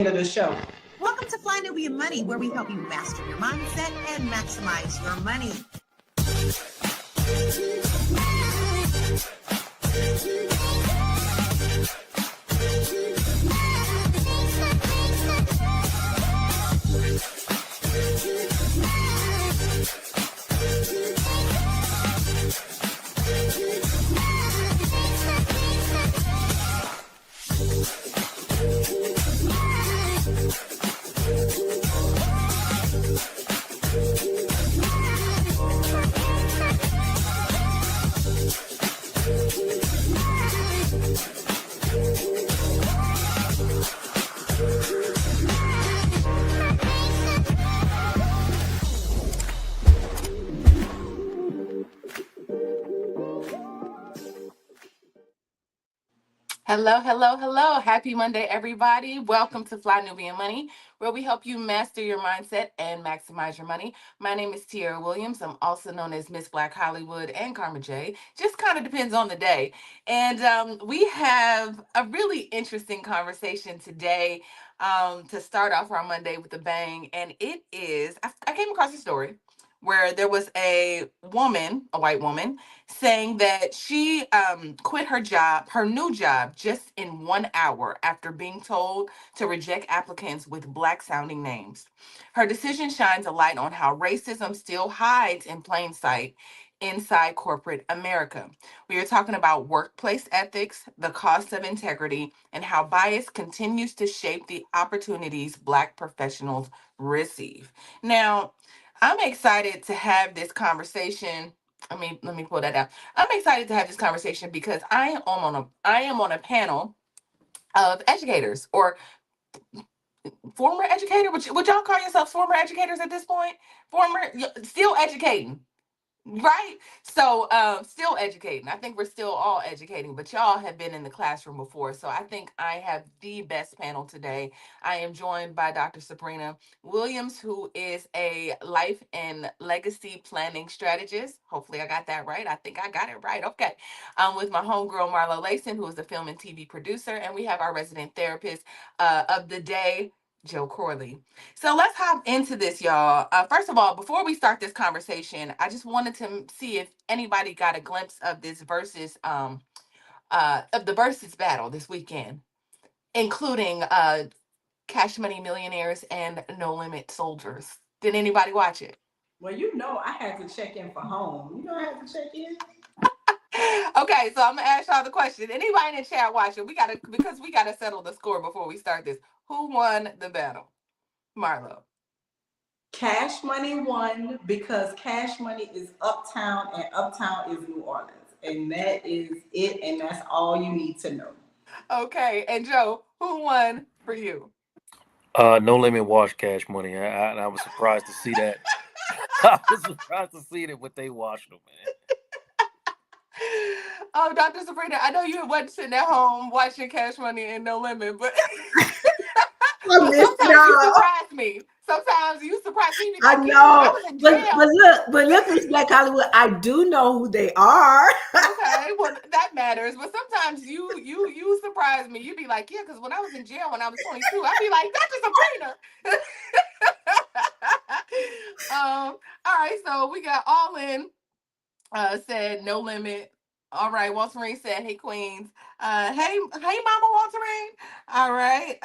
Of the show. Welcome to Fly Nubian Money, where we help you master your mindset and maximize your money. Hello, hello, hello. Happy Monday, everybody. Welcome to Fly Nubian Money, where we help you master your mindset and maximize your money. My name is Tiara Williams. I'm also known as Miss Black Hollywood and Karma J. Just kind of depends on the day. And we have a really interesting conversation today to start off our Monday with a bang. And it is, I came across a story where there was a woman, a white woman, saying that she quit her new job, just in 1 hour after being told to reject applicants with black sounding names. Her decision shines a light on how racism still hides in plain sight inside corporate America. We are talking about workplace ethics, the cost of integrity, and how bias continues to shape the opportunities black professionals receive. Now, I'm excited to have this conversation. Let me pull that out. I'm excited to have this conversation because I am on a panel of educators or former educator. Would y'all call yourselves former educators at this point? Still educating. Right. So still educating. I think we're still all educating, but y'all have been in the classroom before. So I think I have the best panel today. I am joined by Dr. Sabrina Williams, who is a life and legacy planning strategist. Hopefully I got that right. I think I got it right. Okay. With my homegirl Marlo, who is a film and TV producer. And we have our resident therapist of the day, Joe Corley. So let's hop into this, y'all. First of all, before we start this conversation, I just wanted to see if anybody got a glimpse of this of the versus battle this weekend, including Cash Money Millionaires and No Limit Soldiers. Did anybody watch it? Well, I had to check in for home. I had to check in. Okay, so I'm gonna ask y'all the question. Anybody in the chat watching? Because we gotta settle the score before we start this. Who won the battle? Marlo. Cash Money won because Cash Money is uptown and uptown is New Orleans. And that is it. And that's all you need to know. Okay, and Joe, who won for you? No Limit Wash Cash Money. I was surprised to see that. I was surprised to see that what they washed them, man. Oh, Dr. Sabrina, I know you wasn't sitting at home watching Cash Money and No Limit, but sometimes you surprise me. Sometimes you surprise me. I Like, know. I was in jail. But look, Miss Black Hollywood, I do know who they are. Okay, well that matters. But sometimes you surprise me. You'd be like, yeah, because when I was in jail when I was 22, I'd be like, Dr. Sabrina. All right, so we got All In said No Limit. All right, Walterine said, "Hey Queens, hey Mama Walterine." All right,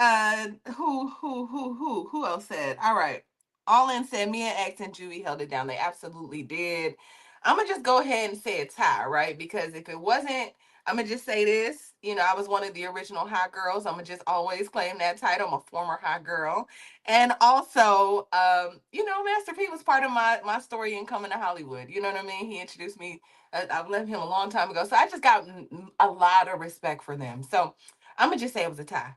who else said? All right, All In said, "Me and X and Juvie held it down. They absolutely did." I'm gonna just go ahead and say a tie, right? Because if it wasn't, I'm gonna just say this. I was one of the original hot girls. I'm gonna just always claim that title. I'm a former hot girl, and also, Master P was part of my story in coming to Hollywood. You know what I mean? He introduced me. I've left him a long time ago, so I just got a lot of respect for them. So I'm gonna just say it was a tie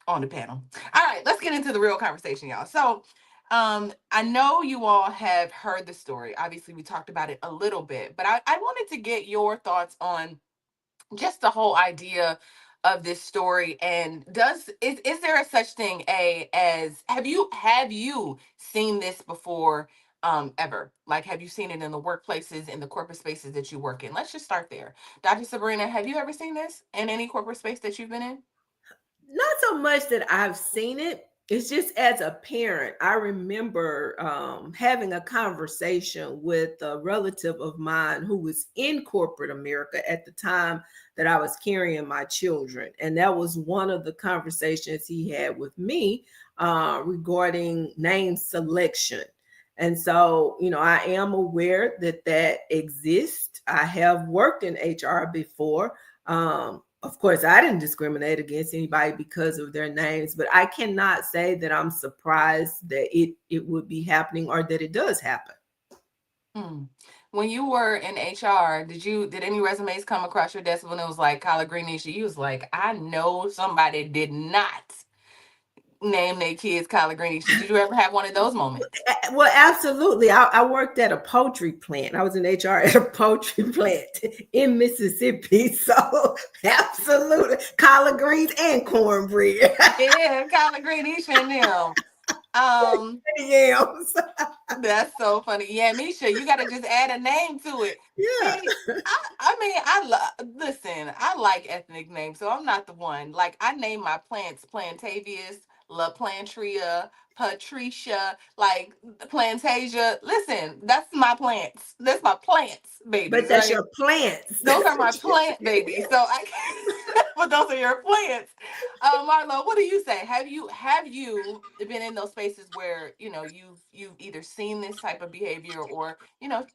on the panel. All right, let's get into the real conversation, y'all. So I know you all have heard the story. Obviously, we talked about it a little bit, but I wanted to get your thoughts on just the whole idea of this story. And is there a such thing as have you seen this before, ever? Like, have you seen it in the workplaces, in the corporate spaces that you work in? Let's just start there. Dr. Sabrina, have you ever seen this in any corporate space that you've been in? Not so much that I've seen it, it's just as a parent, I remember having a conversation with a relative of mine who was in corporate America at the time that I was carrying my children. And that was one of the conversations he had with me regarding name selection. And so, I am aware that that exists. I have worked in HR before. Of course, I didn't discriminate against anybody because of their names, but I cannot say that I'm surprised that it would be happening or that it does happen. When you were in HR, did any resumes come across your desk when it was like collard greenish? You was like, I know somebody did not name their kids collard greenish. Did you ever have one of those moments? Well, absolutely. I worked at a poultry plant. I was in HR at a poultry plant in Mississippi. So absolutely. Collard greens and cornbread. Yeah, collard greenish and them. Yams. That's so funny. Yeah, Misha, you got to just add a name to it. Yeah. See, I mean, listen, I like ethnic names, so I'm not the one. Like, I name my plants Plantavius, La Plantria, Patricia, like Plantasia. Listen, that's my plants. That's my plants, babies. But that's right? your plants. Those are my plant babies. So but those are your plants. Marlo, what do you say? Have you been in those spaces where you've either seen this type of behavior or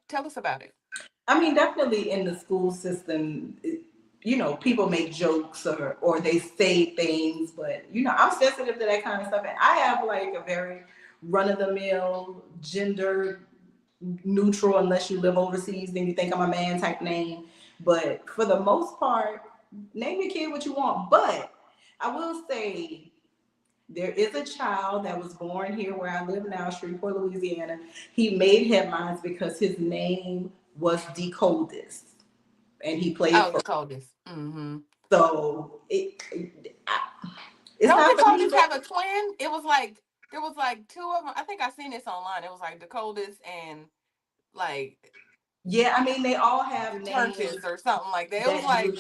tell us about it? I mean, definitely in the school system, people make jokes or they say things, but I'm sensitive to that kind of stuff, and I have like a very run of the mill gender neutral, unless you live overseas, then you think I'm a man type name. But for the most part, name your kid what you want. But I will say there is a child that was born here where I live now, Shreveport, Louisiana. He made headlines because his name was the coldest, and he played Oh, for the coldest. Mm-hmm. So it's Don't not the for me. coldest have a twin? It was like there was like two of them. I think I seen this online. It was like the coldest and like Yeah, I mean they all have names churches or something like that. It was like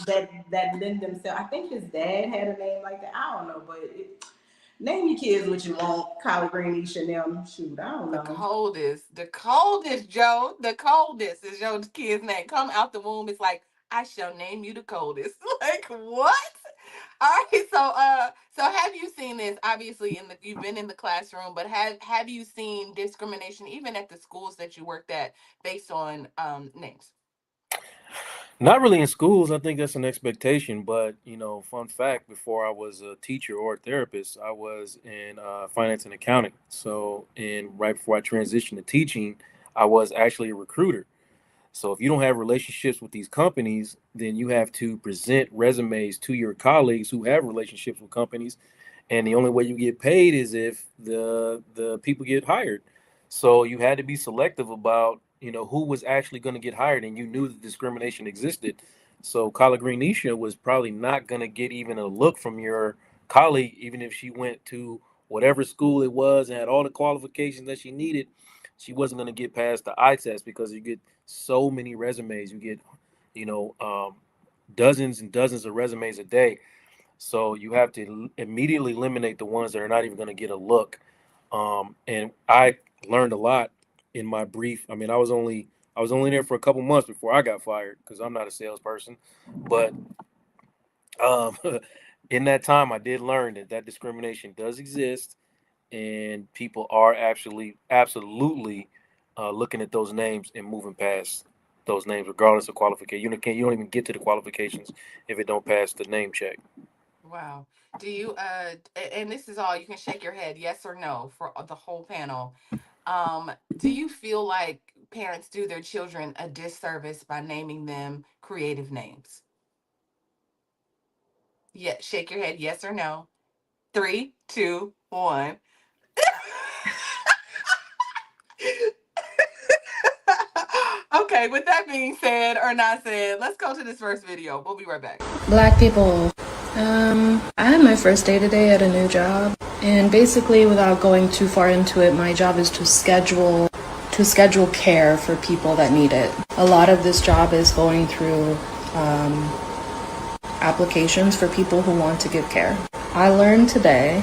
that lend themselves. I think his dad had a name like that. I don't know, but name your kids what you want. Collard green, Chanel. Shoot, I don't the know. coldest, Joe. The coldest is your kid's name. Come out the womb. It's like, I shall name you the coldest. Like, what? All right. So have you seen this? Obviously, you've been in the classroom, but have you seen discrimination even at the schools that you worked at based on names? Not really in schools. I think that's an expectation. But fun fact: before I was a teacher or a therapist, I was in finance and accounting. So, and right before I transitioned to teaching, I was actually a recruiter. So, if you don't have relationships with these companies, then you have to present resumes to your colleagues who have relationships with companies, and the only way you get paid is if the people get hired. So you had to be selective about who was actually going to get hired, and you knew that discrimination existed. So Kala Greenisha was probably not going to get even a look from your colleague, even if she went to whatever school it was and had all the qualifications that she needed. She wasn't going to get past the eye test because you get so many resumes. You get you know um, dozens and dozens of resumes a day, so you have to immediately eliminate the ones that are not even going to get a look. And I learned a lot in my brief. I mean, I was only there for a couple months before I got fired because I'm not a salesperson. But um, in that time, I did learn that discrimination does exist, and people are actually absolutely looking at those names and moving past those names, regardless of qualification. You don't even get to the qualifications if it don't pass the name check. Wow. Do you and this is all, you can shake your head yes or no for the whole panel. Do you feel like parents do their children a disservice by naming them creative names? Yeah, shake your head yes or no. Three, two, one. Okay, with that being said or not said, let's go to this first video. We'll be right back. Black people. I had my first day today at a new job, and basically, without going too far into it, my job is to schedule care for people that need it. A lot of this job is going through applications for people who want to give care. I learned today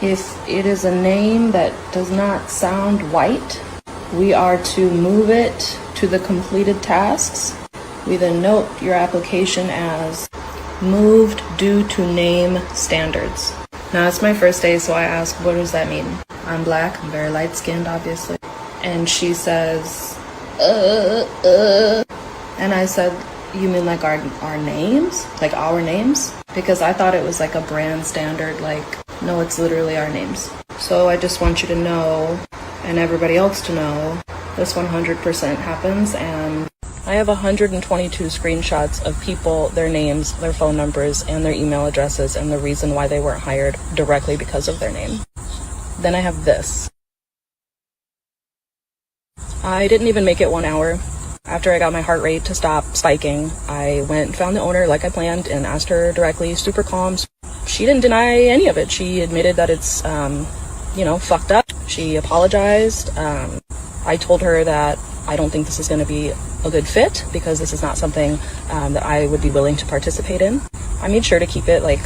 If it is a name that does not sound white, we are to move it to the completed tasks. We then note your application as moved due to name standards. Now, it's my first day, so I ask, what does that mean? I'm black, I'm very light-skinned, obviously. And she says, And I said, you mean like our names? Like our names? Because I thought it was like a brand standard, like, no, it's literally our names. So I just want you to know, and everybody else to know, this 100% happens, and I have 122 screenshots of people, their names, their phone numbers, and their email addresses, and the reason why they weren't hired directly because of their name. Then I have this. I didn't even make it 1 hour. After I got my heart rate to stop spiking, I went and found the owner like I planned and asked her directly, super calm. She didn't deny any of it. She admitted that it's, fucked up. She apologized. I told her that I don't think this is going to be a good fit because this is not something that I would be willing to participate in. I made sure to keep it like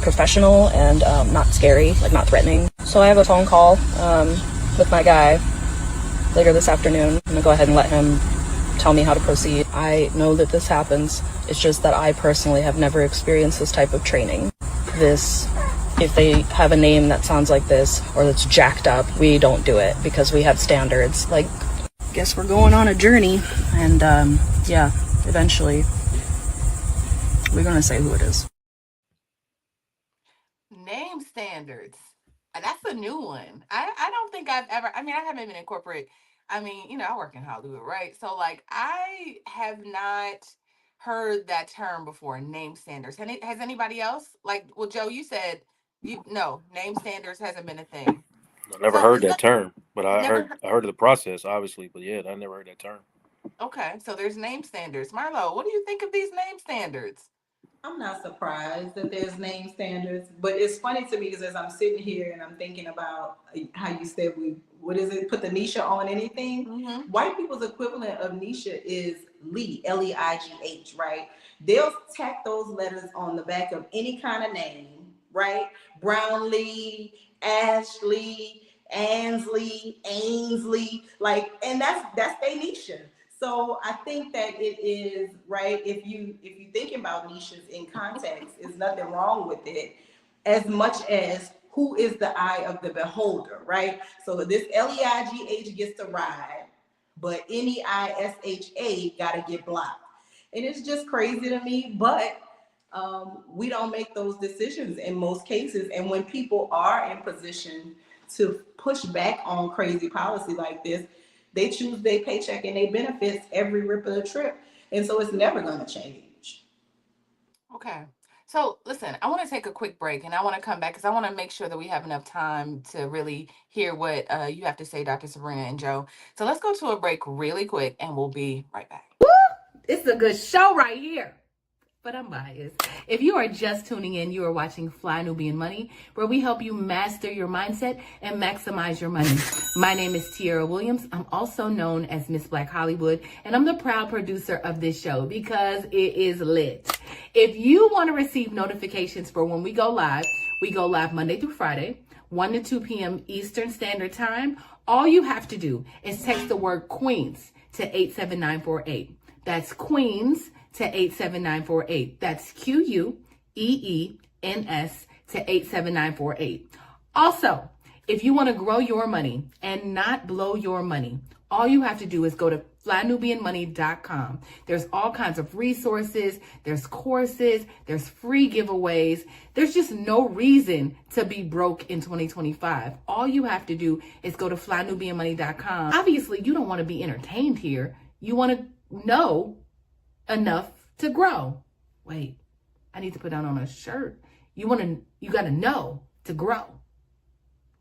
professional and not scary, like not threatening. So I have a phone call with my guy later this afternoon. I'm gonna go ahead and let him tell me how to proceed. I know that this happens. It's just that I personally have never experienced this type of training. If they have a name that sounds like this or that's jacked up, we don't do it because we have standards. Like, guess we're going on a journey, and eventually we're gonna say who it is. Name standards. That's a new one. I don't think I've ever, I haven't been in corporate. I work in Hollywood, right? So, like, I have not heard that term before, name standards. Has anybody else? Like, well, Joe, you said, no, name standards hasn't been a thing. I never So, heard it's that not, term, but I never heard heard. I heard of the process, obviously. But yeah, I never heard that term. Okay, so there's name standards. Marlo, what do you think of these name standards? I'm not surprised that there's name standards, but it's funny to me because as I'm sitting here and I'm thinking about how you said what is it, put the Nisha on anything? Mm-hmm. White people's equivalent of Nisha is Lee, Leigh, right? They'll tack those letters on the back of any kind of name, right? Brownlee, Ashley, Ansley, Ainsley, like, and that's their Nisha. So I think that it is right if you thinking about niches in context, there's nothing wrong with it, as much as who is the eye of the beholder, right? So this Leigh gets to ride, but Neisha got to get blocked, and it's just crazy to me. But we don't make those decisions in most cases, and when people are in position to push back on crazy policy like this, they choose their paycheck and their benefits every rip of the trip. And so it's never going to change. Okay. So listen, I want to take a quick break and I want to come back because I want to make sure that we have enough time to really hear what you have to say, Dr. Sabrina and Joe. So let's go to a break really quick and we'll be right back. It's a good show right here. But I'm biased. If you are just tuning in, you are watching Fly Nubian Money, where we help you master your mindset and maximize your money. My name is Tiara Williams. I'm also known as Miss Black Hollywood, and I'm the proud producer of this show because it is lit. If you want to receive notifications for when we go live Monday through Friday, 1 to 2 p.m. Eastern Standard Time. All you have to do is text the word Queens to 87948. That's Queens to 87948. That's QUEENS to 87948. Also, if you want to grow your money and not blow your money, all you have to do is go to flynubianmoney.com. There's all kinds of resources, there's courses, there's free giveaways. There's just no reason to be broke in 2025. All you have to do is go to flynubianmoney.com. Obviously, you don't want to be entertained here. You want to know enough to grow. Wait, I need to put that on a shirt. You got to know to grow.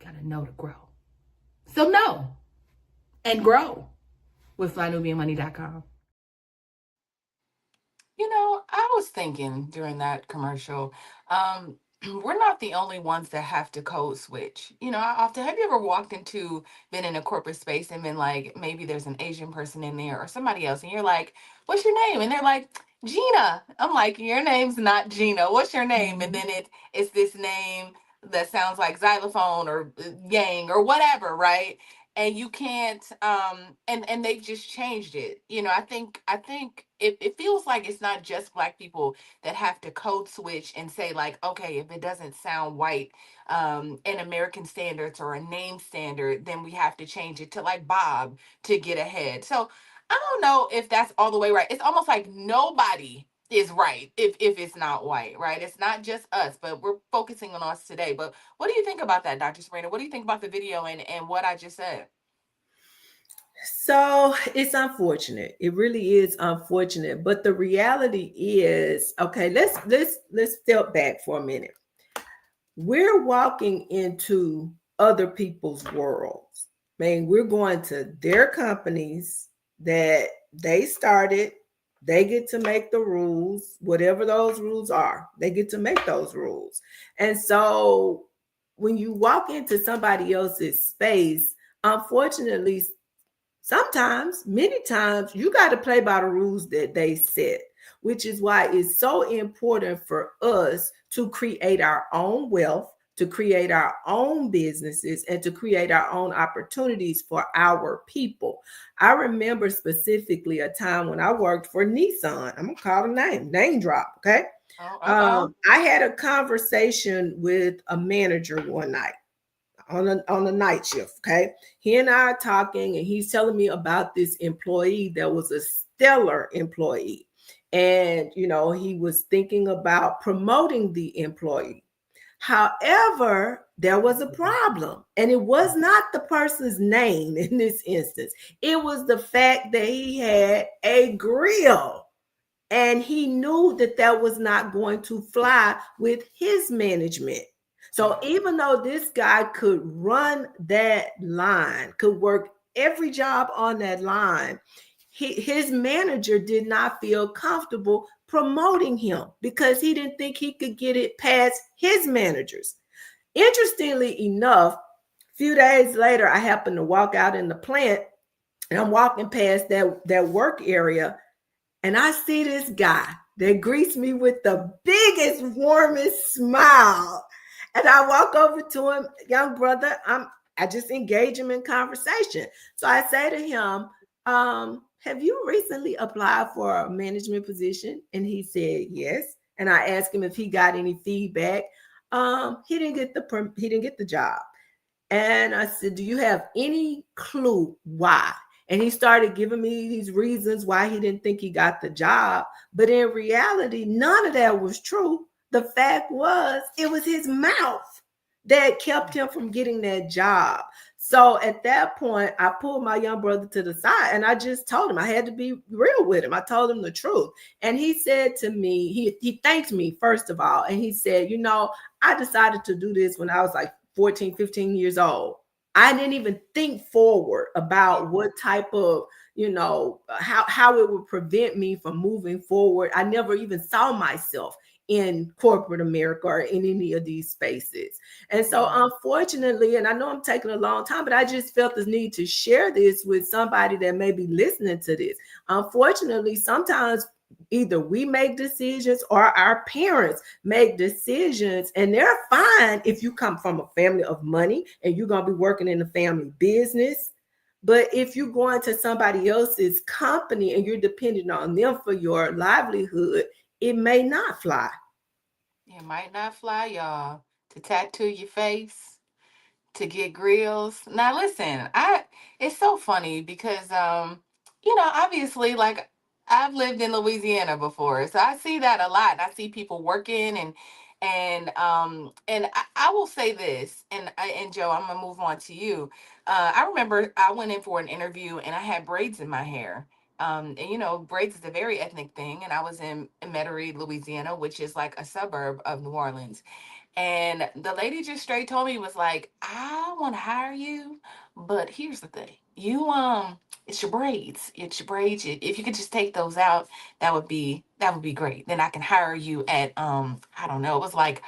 Got to know to grow. So know and grow with flynubianmoney.com. I was thinking during that commercial, we're not the only ones that have to code switch. I often, have you ever been in a corporate space and been like, maybe there's an Asian person in there or somebody else, and you're like, what's your name? And they're like, Gina. I'm like, your name's not Gina. What's your name? And then it's this name that sounds like xylophone or yang or whatever, right? And you can't and they've just changed it. I think it feels like it's not just black people that have to code switch and say like, okay, if it doesn't sound white in American standards or a name standard, then we have to change it to like Bob to get ahead. So I don't know if that's all the way right. It's almost like nobody is right if it's not white, right? It's not just us, but we're focusing on us today. But what do you think about that, Dr. Sabrina? What do you think about the video and what I just said? So it's unfortunate. It really is unfortunate. But the reality is, okay, let's step back for a minute. We're walking into other people's worlds. Man, we're going to their companies that they started. They get to make the rules, whatever those rules are. They get to make those rules. And so when you walk into somebody else's space, unfortunately, sometimes, many times, you got to play by the rules that they set, which is why it's so important for us to create our own wealth, to create our own businesses, and to create our own opportunities for our people. I remember specifically a time when I worked for Nissan. I'm going to call the name drop, okay? I had a conversation with a manager one night on the night shift. Okay. He and I are talking, and he's telling me about this employee that was a stellar employee. And, he was thinking about promoting the employee. However, there was a problem, and it was not the person's name in this instance. It was the fact that he had a grill, and he knew that that was not going to fly with his management. So even though this guy could run that line, could work every job on that line, his manager did not feel comfortable promoting him because he didn't think he could get it past his managers. Interestingly enough, a few days later, I happened to walk out in the plant, and I'm walking past that work area, and I see this guy that greets me with the biggest, warmest smile. And I walk over to him, young brother. I just engage him in conversation. So I say to him, have you recently applied for a management position? And he said yes. And I asked him if he got any feedback. He didn't get the job. And I said, do you have any clue why? And he started giving me these reasons why he didn't think he got the job. But in reality, none of that was true. The fact was, it was his mouth that kept him from getting that job. So at that point, I pulled my young brother to the side, and I just told him, I had to be real with him. I told him the truth. And he said to me, he thanked me, first of all. And he said, I decided to do this when I was like 14, 15 years old. I didn't even think forward about what type of, how it would prevent me from moving forward. I never even saw myself in corporate America or in any of these spaces. And so unfortunately, and I know I'm taking a long time, but I just felt the need to share this with somebody that may be listening to this. Unfortunately, sometimes either we make decisions or our parents make decisions, and they're fine if you come from a family of money and you're going to be working in the family business. But if you go into somebody else's company and you're dependent on them for your livelihood, it may not fly. It might not fly, y'all. To tattoo your face, to get grills. Now listen, it's so funny because obviously like I've lived in Louisiana before. So I see that a lot. I see people working and I will say this, and Joe, I'm gonna move on to you. I remember I went in for an interview and I had braids in my hair. And braids is a very ethnic thing, and I was in Metairie, Louisiana, which is like a suburb of New Orleans. And the lady just straight told me, was like, I want to hire you, but here's the thing. It's your braids. It's your braids. If you could just take those out, that would be great. Then I can hire you at I don't know. It was like,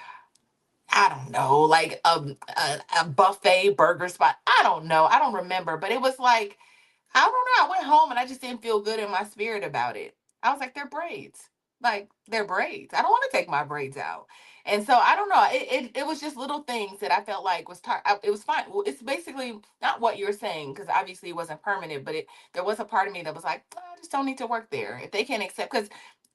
I don't know, like a buffet burger spot. I don't know. I don't remember, but it was like, I don't know. I went home and I just didn't feel good in my spirit about it. I was like, they're braids. Like, they're braids. I don't want to take my braids out. And so I don't know. It was just little things that I felt like was it was fine. Well, it's basically not what you're saying, because obviously it wasn't permanent, but there was a part of me that was like, "Oh, I just don't need to work there if they can't accept." Because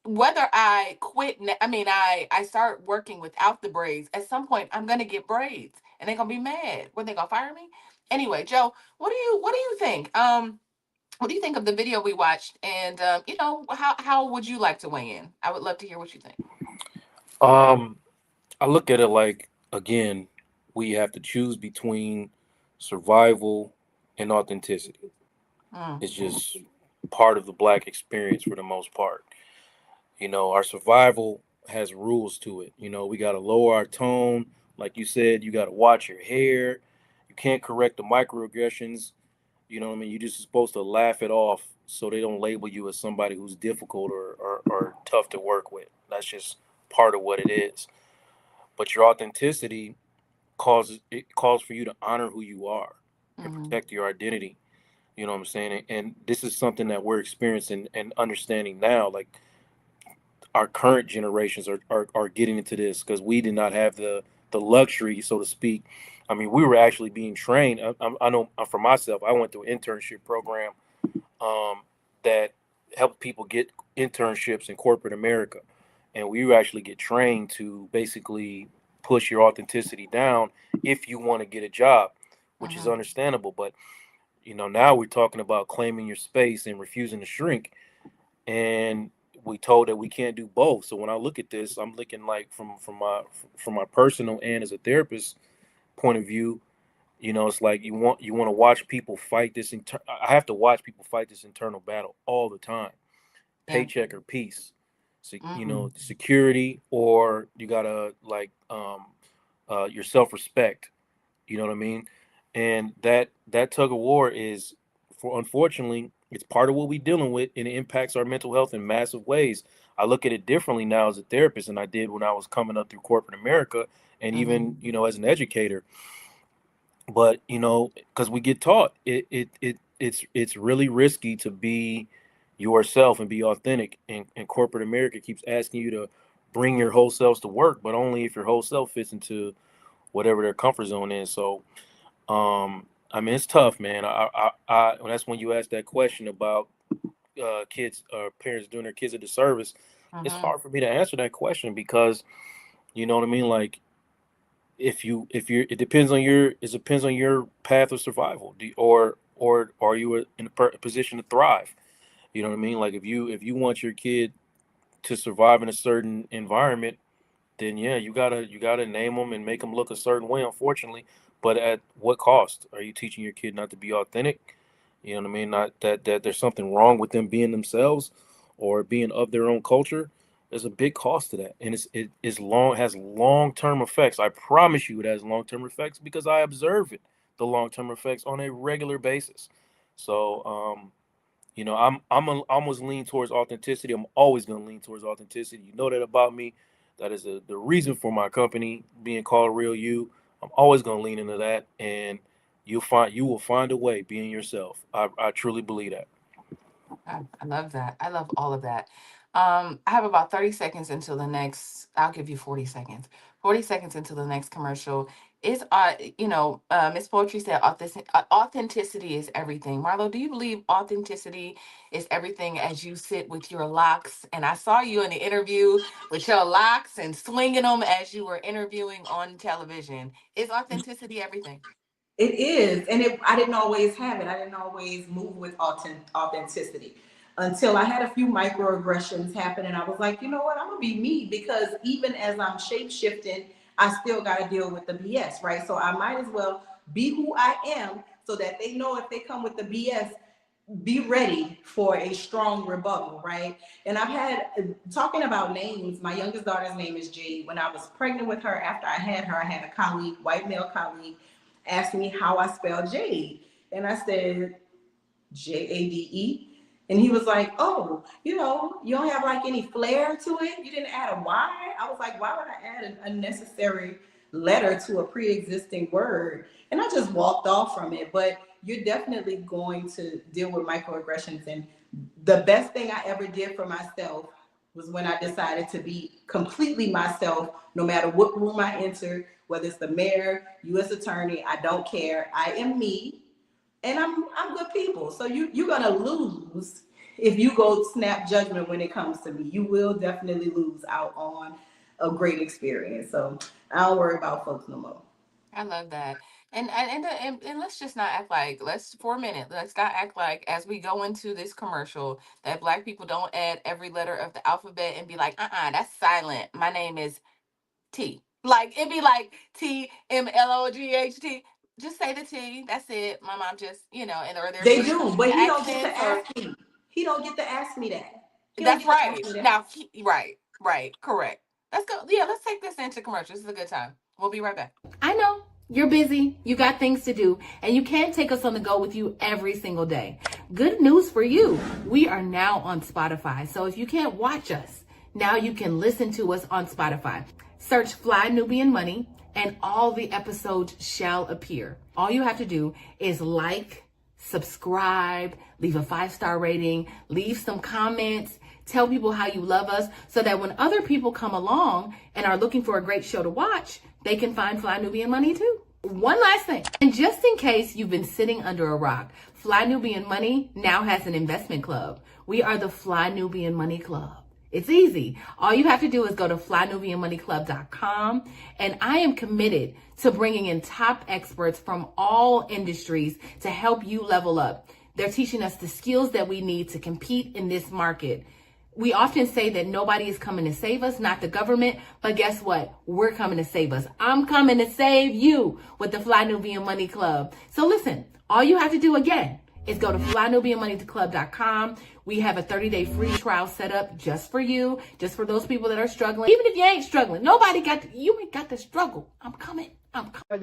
whether I quit, I start working without the braids. At some point, I'm gonna get braids, and they're gonna be mad. What, they gonna fire me? Anyway, Joe, what do you think? What do you think of the video we watched? And how would you like to weigh in? I would love to hear what you think. Um, I look at it like, again, we have to choose between survival and authenticity. Mm. It's just part of the black experience for the most part. Our survival has rules to it. We got to lower our tone. Like you said, you got to watch your hair. You can't correct the microaggressions. You know what I mean? You're just supposed to laugh it off so they don't label you as somebody who's difficult or tough to work with. That's just part of what it is. But your authenticity calls for you to honor who you are and Mm-hmm. protect your identity. You know what I'm saying? And this is something that we're experiencing and understanding now. Like, our current generations are getting into this because we did not have the luxury, so to speak. I mean, we were actually being trained. I know for myself, I went through an internship program that helped people get internships in corporate America, and we actually get trained to basically push your authenticity down if you want to get a job, which is Mm-hmm. understandable. But now we're talking about claiming your space and refusing to shrink, and we told that we can't do both. So when I look at this, I'm looking like from my personal and as a therapist point of view. It's like you want to watch people fight this. I have to watch people fight this internal battle all the time. Yeah. Paycheck or peace. So, Mm-hmm. security, or you gotta like your self respect. You know what I mean? And that tug of war is, for unfortunately, it's part of what we're dealing with, and it impacts our mental health in massive ways. I look at it differently now as a therapist than I did when I was coming up through corporate America, and Mm-hmm. even as an educator. But because we get taught it's really risky to be yourself and be authentic, and corporate America keeps asking you to bring your whole selves to work, but only if your whole self fits into whatever their comfort zone is. So I mean, it's tough, man. That's when you ask that question about kids or parents doing their kids a disservice. It's Mm-hmm. hard for me to answer that question because you know what I mean. Like, it depends on your path of survival, or are you in a position to thrive? You know what I mean. Like, if you want your kid to survive in a certain environment, then yeah, you gotta name them and make them look a certain way, unfortunately. But at what cost? Are you teaching your kid not to be authentic? You know what I mean? Not that there's something wrong with them being themselves or being of their own culture. There's a big cost to that, and has long term effects. I promise you, it has long term effects because I observe the long term effects on a regular basis. So almost lean towards authenticity. I'm always going to lean towards authenticity. You know that about me. That is the reason for my company being called Real You. I'm always going to lean into that, and you will find a way being yourself. I truly believe that. I love that. I love all of that. I have about 30 seconds until the next, I'll give you 40 seconds. 40 seconds until the next commercial. Miss Poetry said authenticity is everything. Marlo, do you believe authenticity is everything as you sit with your locks? And I saw you in the interview with your locks and swinging them as you were interviewing on television. Is authenticity everything? It is, and I didn't always have it. I didn't always move with authenticity until I had a few microaggressions happen, and I was like, you know what, I'm gonna be me because even as I'm shape shifting, I still got to deal with the BS, right? So I might as well be who I am, so that they know if they come with the BS, be ready for a strong rebuttal, right? And I've had, talking about names, my youngest daughter's name is Jade. When I was pregnant with her, after I had her, I had a colleague, white male colleague, asked me how I spell Jade. And I said, Jade. And he was like, oh, you don't have like any flair to it. You didn't add a Y. I was like, why would I add an unnecessary letter to a pre-existing word? And I just walked off from it. But you're definitely going to deal with microaggressions. And the best thing I ever did for myself was when I decided to be completely myself, no matter what room I enter, whether it's the mayor, U.S. attorney, I don't care. I am me, and I'm good people. So you're gonna lose if you go snap judgment when it comes to me. You will definitely lose out on a great experience. So I don't worry about folks no more. I love that. And let's just not act like, let's for a minute, let's not act like as we go into this commercial that Black people don't add every letter of the alphabet and be like, that's silent. My name is T. Like it'd be like TMLOGHT. Just say the T. That's it. My mom just, and or They there's do, but the he don't get to accents or ask me. He don't get to ask me that. He don't that's get to ask right. me that. Now right, correct. Let's go. Yeah, let's take this into commercial. This is a good time. We'll be right back. I know you're busy, you got things to do, and you can't take us on the go with you every single day. Good news for you. We are now on Spotify. So if you can't watch us, now you can listen to us on Spotify. Search Fly Nubian Money and all the episodes shall appear. All you have to do is like, subscribe, leave a 5-star rating, leave some comments, tell people how you love us so that when other people come along and are looking for a great show to watch, they can find Fly Nubian Money too. One last thing, and just in case you've been sitting under a rock, Fly Nubian Money now has an investment club. We are the Fly Nubian Money Club. It's easy. All you have to do is go to flynubianmoneyclub.com, and I am committed to bringing in top experts from all industries to help you level up. They're teaching us the skills that we need to compete in this market. We often say that nobody is coming to save us, not the government, but guess what? We're coming to save us. I'm coming to save you with the Fly Nubian Money Club. So listen, all you have to do again is go to flynubianmoneyclub.com. We have a 30-day free trial set up just for you, just for those people that are struggling. Even if you ain't struggling, you ain't got to struggle. I'm coming.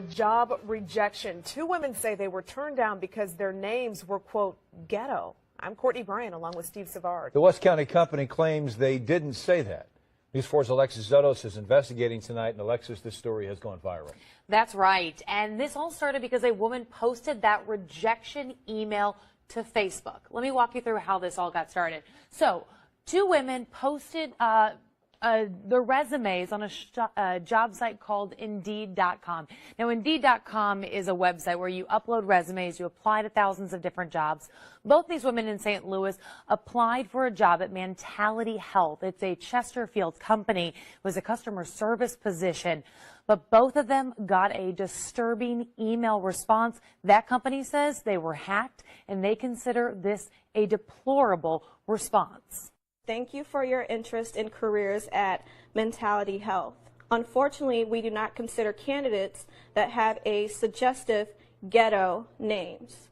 Job rejection. 2 women say they were turned down because their names were, quote, ghetto. I'm Courtney Bryan along with Steve Savard. The West County company claims they didn't say that. News 4's Alexis Zotos is investigating tonight, and Alexis, this story has gone viral. That's right. And this all started because a woman posted that rejection email to Facebook. Let me walk you through how this all got started. So 2 women posted their resumes on a job site called Indeed.com. Now, Indeed.com is a website where you upload resumes, you apply to thousands of different jobs. Both these women in St. Louis applied for a job at Mentality Health. It's a Chesterfield company. It was a customer service position. But both of them got a disturbing email response. That company says they were hacked, and they consider this a deplorable response. Thank you for your interest in careers at Mentality Health. Unfortunately, we do not consider candidates that have a suggestive ghetto names.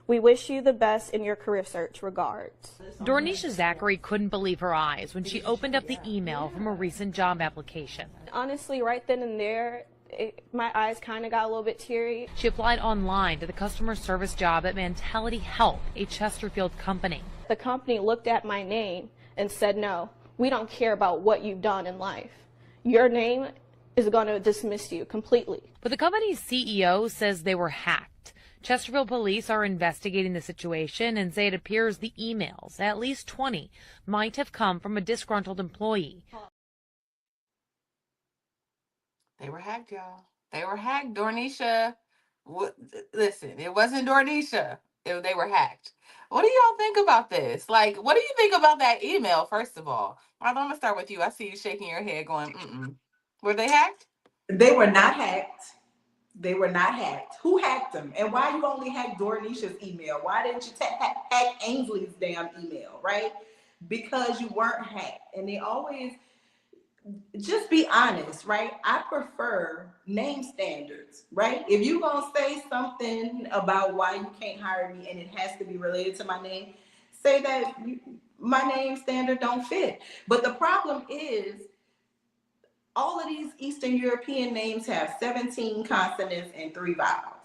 We wish you the best in your career search. Regards. Dornisha Zachary couldn't believe her eyes when she opened up the email from a recent job application. Honestly, right then and there, my eyes kind of got a little bit teary. She applied online to the customer service job at Mentality Health, a Chesterfield company. The company looked at my name and said, no, we don't care about what you've done in life. Your name is going to dismiss you completely. But the company's CEO says they were hacked. Chesterfield police are investigating the situation and say it appears the emails, at least 20, might have come from a disgruntled employee. They were hacked, y'all. They were hacked, Dornisha. Listen, it wasn't Dornisha. They were hacked. What do y'all think about this? Like, what do you think about that email, first of all? Marlo, I'm going to start with you. I see you shaking your head going, mm-mm. Were they hacked? They were not hacked. They were not hacked. Who hacked them? And why you only hacked Dornisha's email? Why didn't you hack Ainsley's damn email, right? Because you weren't hacked. And they always, just be honest, right? I prefer name standards, right? If you're going to say something about why you can't hire me and it has to be related to my name, say that my name standard don't fit. But the problem is, all of these Eastern European names have 17 consonants and 3 vowels.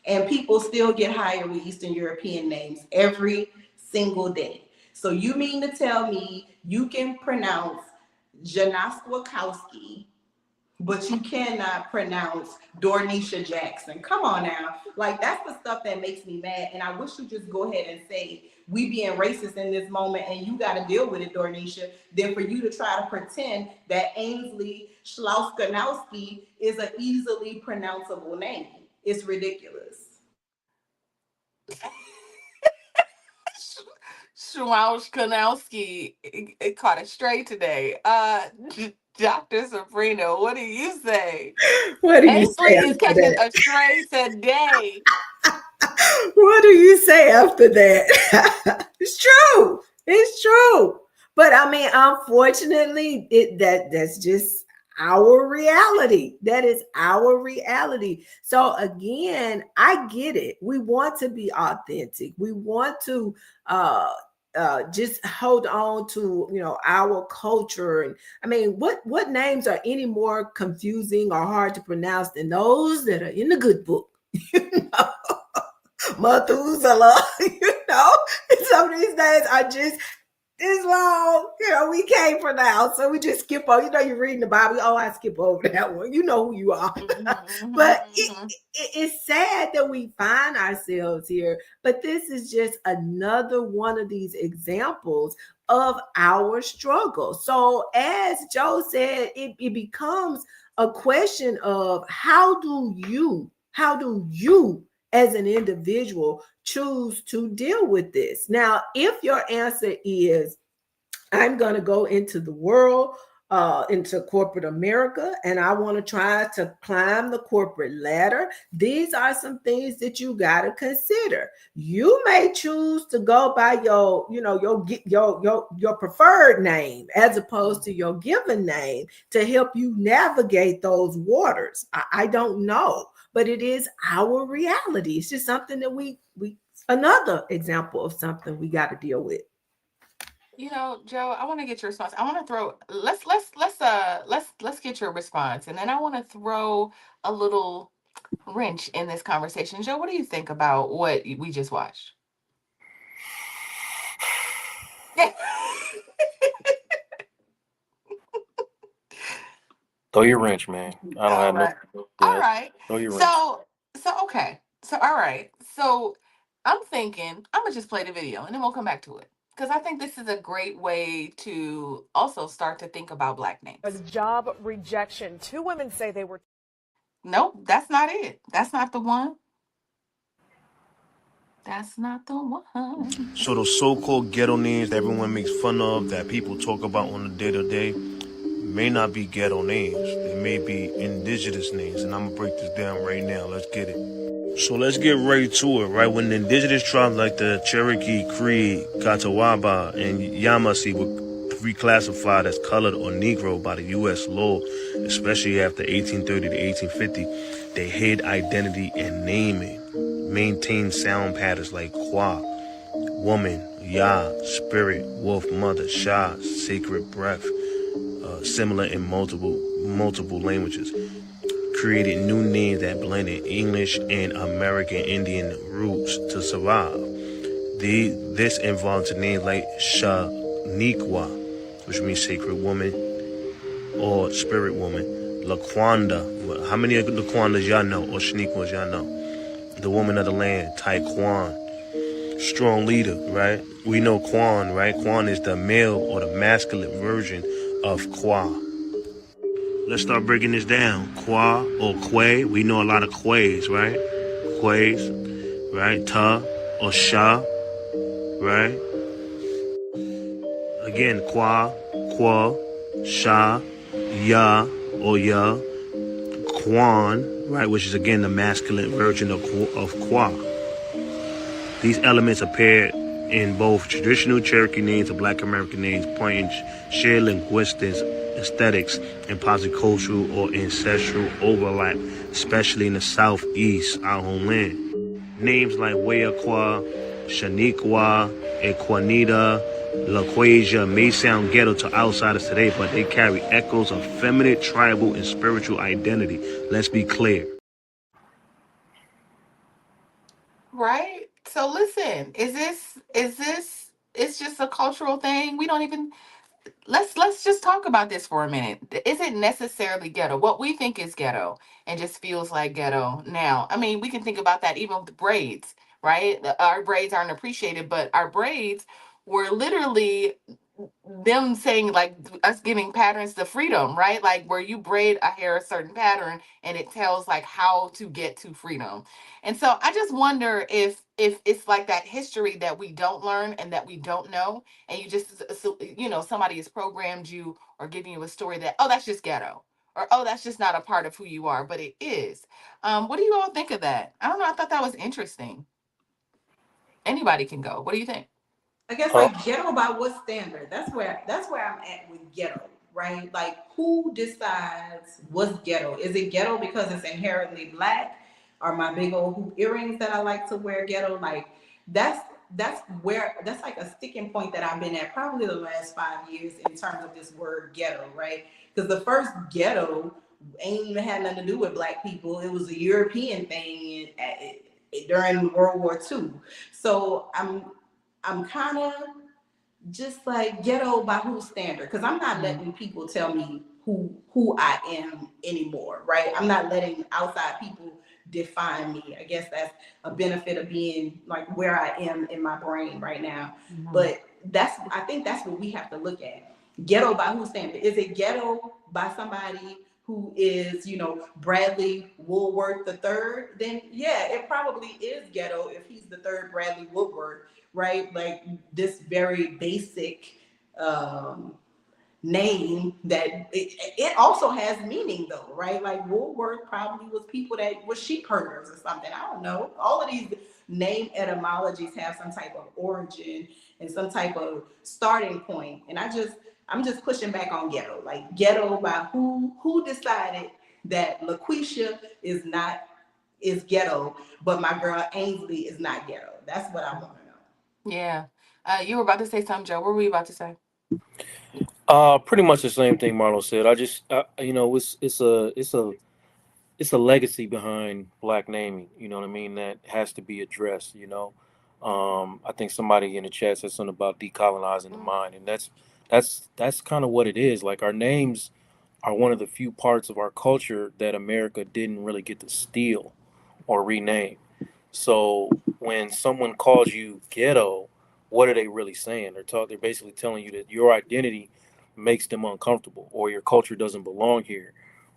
And people still get hired with Eastern European names every single day. So you mean to tell me you can pronounce Janoskowski but you cannot pronounce Dornisha Jackson. Come on now. Like, that's the stuff that makes me mad. And I wish you just go ahead and say, we being racist in this moment and you got to deal with it, Dornisha, than for you to try to pretend that Ainsley Schlauskanowski is an easily pronounceable name. It's ridiculous. Schmaush Kanowski it caught it straight today. Dr. Sabrina, what do you say? What do you Ainsley say is after catching that? a stray today. What do you say after that? It's true. It's true. But I mean, unfortunately, that's just our reality. That is our reality. So again, I get it. We want to be authentic. We want to just hold on to our culture. And I mean, what names are any more confusing or hard to pronounce than those that are in the good book? Methuselah, some of these names are just this long, we can't pronounce. So we just skip over. You're reading the Bible. Oh, I skip over that one. You know who you are. But it's sad that we find ourselves here. But this is just another one of these examples of our struggle. So as Joe said, it becomes a question of how do you as an individual choose to deal with this? Now, if your answer is, I'm going to go into the world, into corporate America, and I want to try to climb the corporate ladder, these are some things that you got to consider. You may choose to go by your preferred name as opposed to your given name to help you navigate those waters. I don't know, but it is our reality. It's just something that we another example of something we got to deal with. Joe, I want to get your response. I want to throw let's get your response, and then I want to throw a little wrench in this conversation. Joe, what do you think about what we just watched? Throw your wrench, man. I don't have Right. no. All Yeah, right. throw your wrench. So okay. So all right. So I'm thinking I'm gonna just play the video and then we'll come back to it because I think this is a great way to also start to think about Black names. Was job rejection. 2 women say they were. Nope, that's not it. That's not the one. That's not the one. So those so-called ghetto names that everyone makes fun of, that people talk about on the day-to-day, may not be ghetto names. They may be indigenous names, and I'm gonna break this down right now. Let's get it. So let's get right to it, right? When the indigenous tribes like the Cherokee, Cree, Catawba, and Yamasee were reclassified as colored or Negro by the U.S. law, especially after 1830 to 1850, they hid identity and naming, maintained sound patterns like Kwa, woman, Yah, spirit, wolf, mother, Shah, sacred breath, similar in multiple languages. Created new names that blended English and American Indian roots to survive. This involved names like Shaniqua, which means sacred woman or spirit woman. Laquanda, how many of the Laquandas y'all know, or Shaniquas y'all know? The woman of the land, Taekwon. Strong leader, right? We know Quan, right? Quan is the male or the masculine version of Kwa. Let's start breaking this down. Kwa or Kwe, we know a lot of Kways, right? Kways, right? Ta or Sha, right? Again, Kwa, Sha, Ya or Ya, Quan, right? Which is again the masculine version of Kwa. These elements appear in both traditional Cherokee names and Black American names, pointing shared linguistics, aesthetics, and positive cultural or ancestral overlap, especially in the Southeast, our homeland. Names like Weaqua, Shaniqua, Equanita, LaQuasia may sound ghetto to outsiders today, but they carry echoes of feminine, tribal, and spiritual identity. Let's be clear. Right? So listen, is this it's just a cultural thing? We don't even let's just talk about this for a minute. Is it necessarily ghetto? What we think is ghetto and just feels like ghetto now. I mean, we can think about that even with the braids, right? Our braids aren't appreciated, but our braids were literally them saying like us giving patterns to freedom, right? Like where you braid a hair a certain pattern and it tells like how to get to freedom. And so I just wonder if it's like that history that we don't learn and that we don't know, and you just somebody has programmed you or giving you a story that, oh, that's just ghetto, or oh, that's just not a part of who you are, but it is. What do you all think of that? I don't know, I thought that was interesting. Anybody can go. What do you think? I guess Uh, like ghetto by what standard? That's where I'm at with ghetto, right? Like who decides what's ghetto? Is it ghetto because it's inherently black? Are my big old hoop earrings that I like to wear ghetto? Like that's that's like a sticking point that I've been at probably the last 5 years in terms of this word ghetto, right? Because the first ghetto ain't even had nothing to do with black people. It was a European thing during World War II. So I'm kind of just like ghetto by whose standard, because I'm not letting people tell me who I am anymore, right? I'm not letting outside people define me. I guess that's a benefit of being like where I am in my brain right now. But I think that's what we have to look at. Ghetto by whose standard? Is it ghetto by somebody who is, Bradley Woodworth the third? Then yeah, it probably is ghetto if he's the third Bradley Woodworth, right? Like this very basic name that it also has meaning though, right? Like Woolworth probably was people that was sheep herders or something. I don't know. All of these name etymologies have some type of origin and some type of starting point. And I'm just pushing back on ghetto. Like ghetto by who decided that LaQuisha is ghetto, but my girl Ainsley is not ghetto. That's what I want to know. Yeah. You were about to say something, Joe. What were you about to say? pretty much the same thing Marlo said. I just, it's a legacy behind black naming. You know what I mean? That has to be addressed. I think somebody in the chat said something about decolonizing the mind, and that's kind of what it is. Like our names are one of the few parts of our culture that America didn't really get to steal or rename. So when someone calls you ghetto, what are they really saying? They're basically telling you that your identity makes them uncomfortable, or your culture doesn't belong here,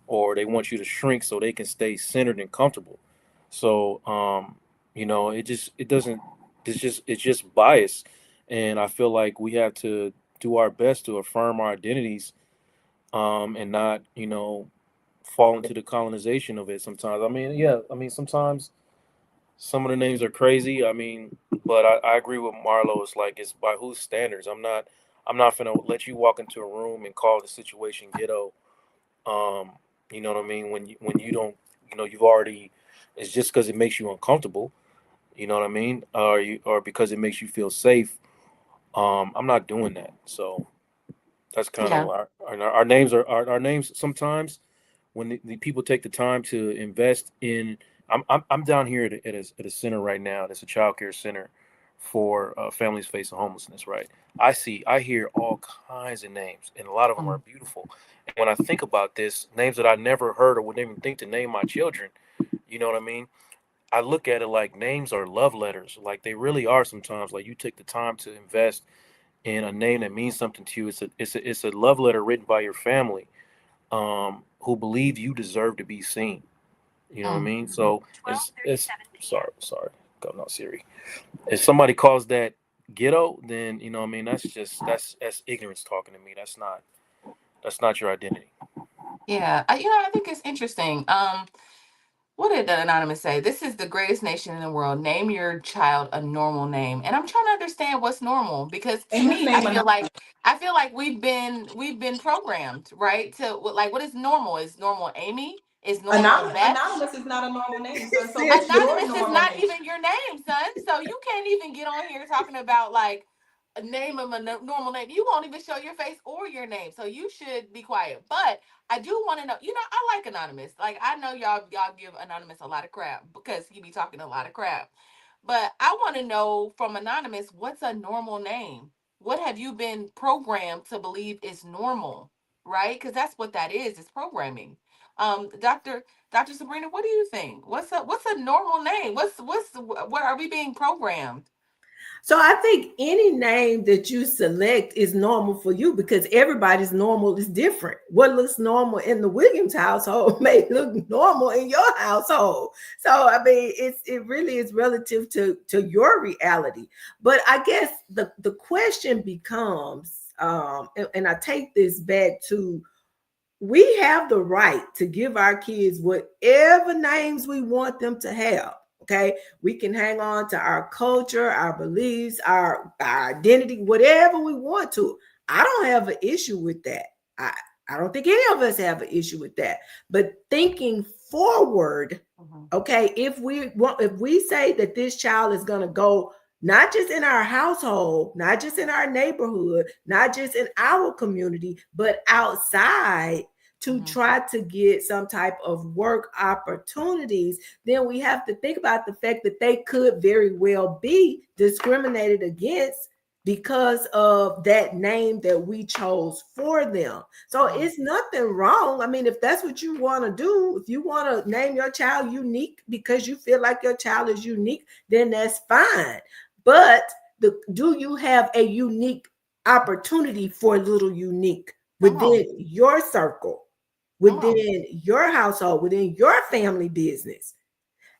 or they want you to shrink so they can stay centered and comfortable. So it doesn't. It's just bias, and I feel like we have to do our best to affirm our identities, and not fall into the colonization of it. Sometimes, I mean, yeah, I mean sometimes some of the names are crazy. I mean, but I agree with Marlo. It's like it's by whose standards. I'm not gonna let you walk into a room and call the situation ghetto. Um, you know what I mean? When you don't, you've already. It's just because it makes you uncomfortable. You know what I mean? Or because it makes you feel safe. I'm not doing that. So that's kind of Yeah. our names are our names sometimes when the people take the time to invest in. I'm down here at a center right now. That's a child care center for families facing homelessness. Right. I hear all kinds of names, and a lot of them are Mm. beautiful. And when I think about this, names that I never heard or wouldn't even think to name my children, you know what I mean? I look at it like names are love letters. Like they really are sometimes. Like you take the time to invest in a name that means something to you. It's a love letter written by your family, who believe you deserve to be seen. You know what I Mm. mean? So it's sorry, go not Siri. If somebody calls that ghetto, then you know what I mean that's ignorance talking to me. That's not your identity. Yeah. I think it's interesting. What did the anonymous say? This is the greatest nation in the world. Name your child a normal name. And I'm trying to understand what's normal, because to And his me, I name feel anonymous. like we've been programmed, right? To like, what is normal? Is normal Amy? Is normal Beth? Anonymous is not a normal name, son. So Sis, what's your Anonymous is normal not name? even your name, son. So you can't even get on here talking about like a name of a normal name. You won't even show your face or your name. So you should be quiet. But I do want to know, I like Anonymous. Like I know y'all give Anonymous a lot of crap because he be talking a lot of crap. But I want to know from Anonymous, what's a normal name? what have you been programmed to believe is normal, right? Because that's what that is. It's programming. Dr. Sabrina, what do you think? What's a normal name? What are we being programmed? So I think any name that you select is normal for you because everybody's normal is different. What looks normal in the Williams household may look normal in your household. So I mean, it really is relative to your reality. But I guess the question becomes, and I take this back to, we have the right to give our kids whatever names we want them to have. Okay, we can hang on to our culture, our beliefs, our identity, whatever we want to. I don't have an issue with that. I don't think any of us have an issue with that. But thinking forward, okay, if we say that this child is going to go not just in our household, not just in our neighborhood, not just in our community, but outside to try to get some type of work opportunities, then we have to think about the fact that they could very well be discriminated against because of that name that we chose for them. So it's nothing wrong. I mean, if that's what you want to do, if you want to name your child unique because you feel like your child is unique, then that's fine. But do you have a unique opportunity for a little unique within your circle, within your household, within your family business?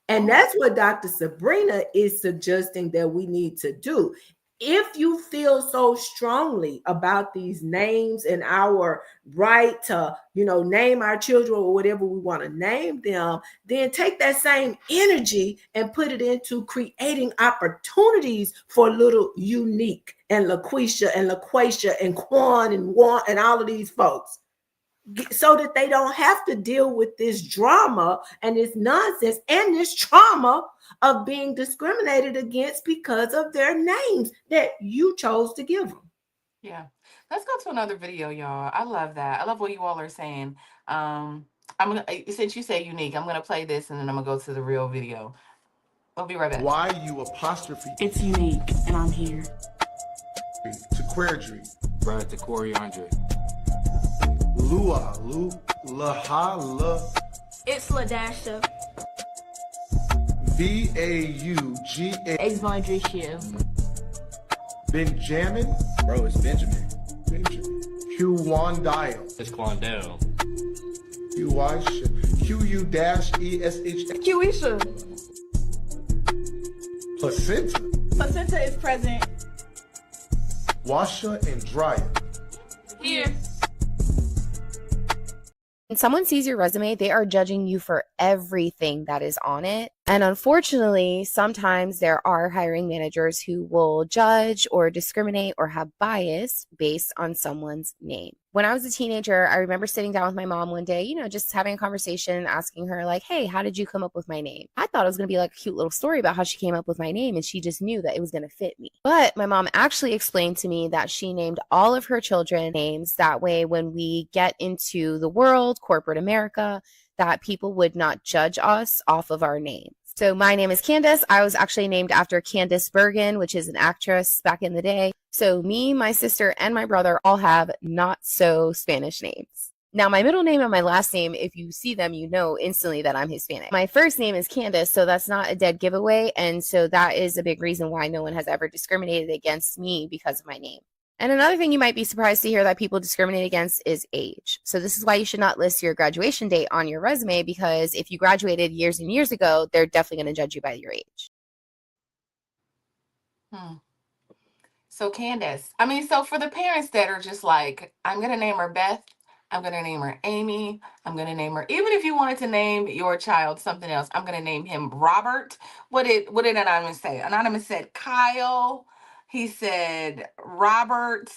And that's what Dr. Sabrina is suggesting that we need to do. If you feel so strongly about these names and our right to, name our children or whatever we want to name them, then take that same energy and put it into creating opportunities for little Unique and LaQuisha and LaQuisha and Quan and Juan and all of these folks, so that they don't have to deal with this drama and this nonsense and this trauma of being discriminated against because of their names that you chose to give them. Yeah. Let's go to another video, y'all. I love that. I love what you all are saying. Since you say unique, I'm gonna play this and then I'm gonna go to the real video. I'll be right back. Why you apostrophe? It's unique, and I'm here. To Querdry. Right, to Coriandre. Lua, Laha, La. It's LaDasha. Vauga. Exvondricia. Benjamin. Bro, it's Benjamin. Quandile. It's Quandale. Qu-U-ESH. Quisha. Placenta. Placenta is present. Washa and Dryer. Here. When someone sees your resume, they are judging you for everything that is on it. And unfortunately, sometimes there are hiring managers who will judge or discriminate or have bias based on someone's name. When I was a teenager, I remember sitting down with my mom one day, just having a conversation, asking her like, hey, how did you come up with my name? I thought it was going to be like a cute little story about how she came up with my name, and she just knew that it was going to fit me. But my mom actually explained to me that she named all of her children names. That way, when we get into the world, corporate America, that people would not judge us off of our name. So my name is Candace. I was actually named after Candace Bergen, which is an actress back in the day. So me, my sister, and my brother all have not so Spanish names. Now, my middle name and my last name, if you see them, you know instantly that I'm Hispanic. My first name is Candace, so that's not a dead giveaway. And so that is a big reason why no one has ever discriminated against me because of my name. And another thing you might be surprised to hear that people discriminate against is age. So this is why you should not list your graduation date on your resume, because if you graduated years and years ago, they're definitely going to judge you by your age. So Candace, so for the parents that are just like, I'm going to name her Beth, I'm going to name her Amy, I'm going to name her, even if you wanted to name your child something else, I'm going to name him Robert. What did Anonymous say? Anonymous said Kyle. He said Robert.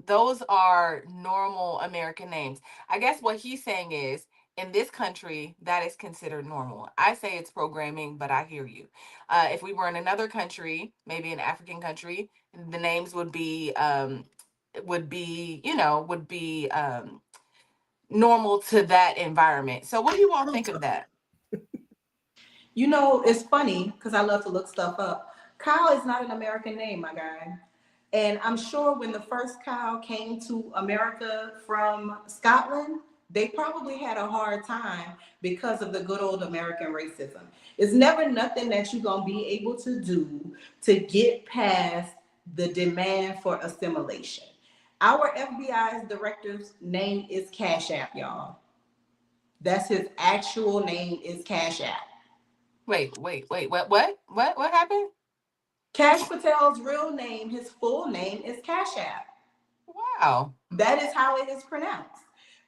Those are normal American names. I guess what he's saying is, in this country, that is considered normal. I say it's programming, but I hear you. If we were in another country, maybe an African country, the names would be normal to that environment. So what do you all think of that? It's funny because I love to look stuff up. Kyle is not an American name, my guy. And I'm sure when the first cow came to America from Scotland, they probably had a hard time because of the good old American racism. It's never nothing that you're going to be able to do to get past the demand for assimilation. Our FBI's director's name is Cash App, y'all. That's his actual name is Cash App. Wait. What happened? Cash Patel's real name, his full name is Cash App. Wow. That is how it is pronounced.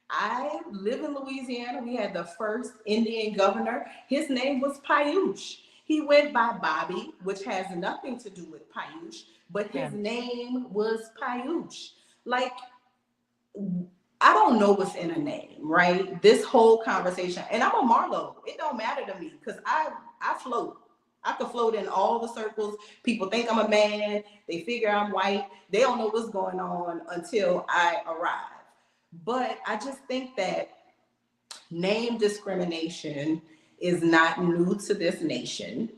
I live in Louisiana. We had the first Indian governor. His name was Payush. He went by Bobby, which has nothing to do with Payush, but his name was Payush. Like, I don't know what's in a name, right? This whole conversation, and I'm a Marlo. It don't matter to me because I float. I could float in all the circles. People think I'm a man. They figure I'm white. They don't know what's going on until I arrive. But I just think that name discrimination is not new to this nation.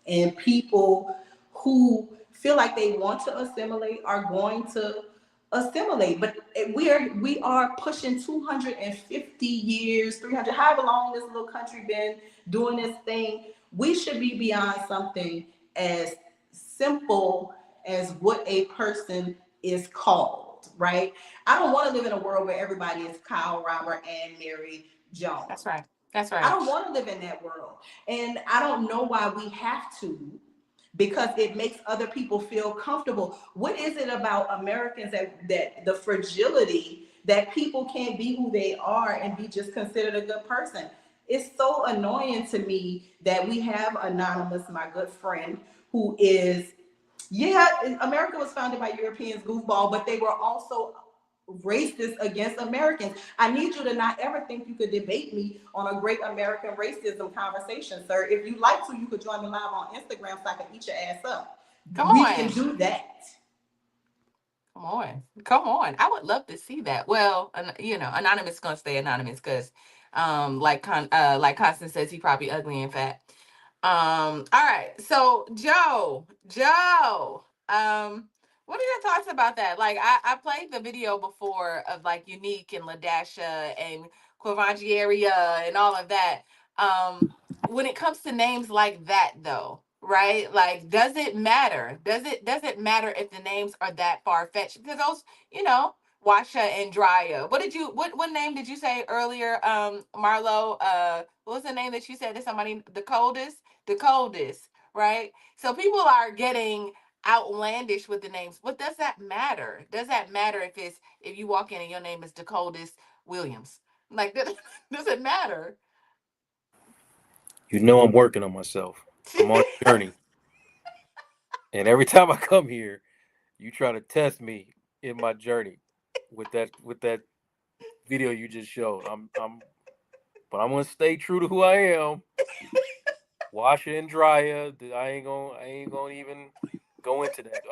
And people who feel like they want to assimilate are going to assimilate. But we are pushing 250 years, 300, however long this little country been doing this thing. We should be beyond something as simple as what a person is called, right? I don't want to live in a world where everybody is Kyle, Robert, and Mary Jones. That's right. That's right. I don't want to live in that world. And I don't know why we have to, because it makes other people feel comfortable. What is it about Americans that the fragility that people can't be who they are and be just considered a good person? It's so annoying to me that we have Anonymous, my good friend, who is, America was founded by Europeans, goofball, but they were also racist against Americans. I need you to not ever think you could debate me on a great American racism conversation, sir. If you like to, you could join me live on Instagram so I can eat your ass up. We can do that. Come on. I would love to see that. Well, Anonymous is gonna stay anonymous because, like Constance says, he probably ugly and fat. All right. So Joe, what are your thoughts about that? Like, I played the video before of like Unique and Ladasha and Quivangeria and all of that. When it comes to names like that, though, right? Like, does it matter? Does it matter if the names are that far fetched? Because those, Washa and Drya. What name did you say earlier, Marlo? What was the name that you said to somebody? The coldest, right? So people are getting outlandish with the names. What does that matter? Does that matter if you walk in and your name is the coldest Williams? Like, does it matter? I'm working on myself. I'm on a journey. And every time I come here, you try to test me in my journey with that video you just showed. But I'm gonna stay true to who I am. Wash it and dry it. I ain't gonna even go into that.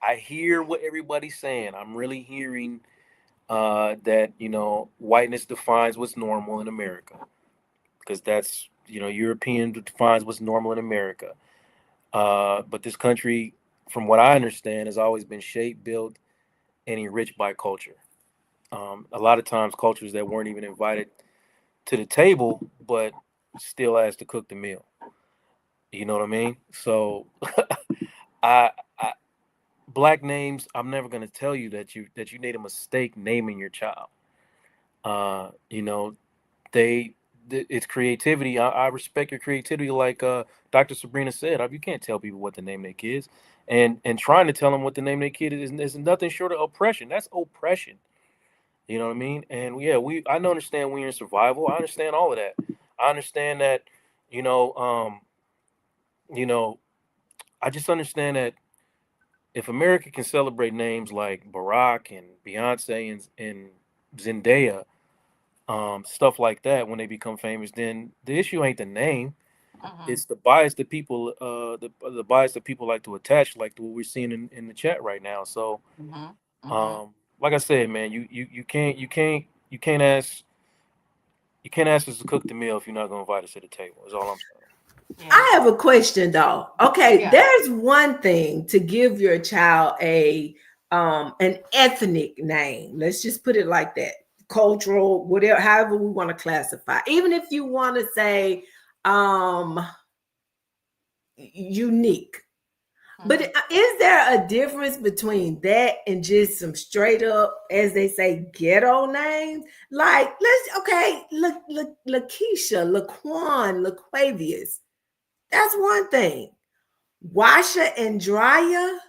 I hear what everybody's saying. I'm really hearing that whiteness defines what's normal in America, because that's European defines what's normal in America. But this country, from what I understand, has always been shaped, built, and enriched by culture. A lot of times, cultures that weren't even invited to the table, but still asked to cook the meal. You know what I mean? So, I black names. I'm never gonna tell you that you made a mistake naming your child. It's creativity. I respect your creativity, like Dr. Sabrina said. You can't tell people what to name their kids, and trying to tell them what to name their kid is nothing short of oppression. That's oppression. You know what I mean? And I don't understand we're in survival. I understand all of that. I understand that, I just understand that if America can celebrate names like Barack and Beyonce and Zendaya, stuff like that, when they become famous, then the issue ain't the name. It's the bias that people, the bias that people like to attach, like what we're seeing in the chat right now. So, like I said, man, you can't ask us to cook the meal if you're not gonna invite us to the table. Is all I'm saying. I have a question though. Okay, Yeah. there's one thing to give your child an ethnic name. Let's just put it like that. Cultural, whatever, however we want to classify. Even if you want to say unique. But is there a difference between that and just some straight up, as they say, ghetto names? Like, Lakeisha, Laquan, Laquavius. That's one thing. Washer and dryer.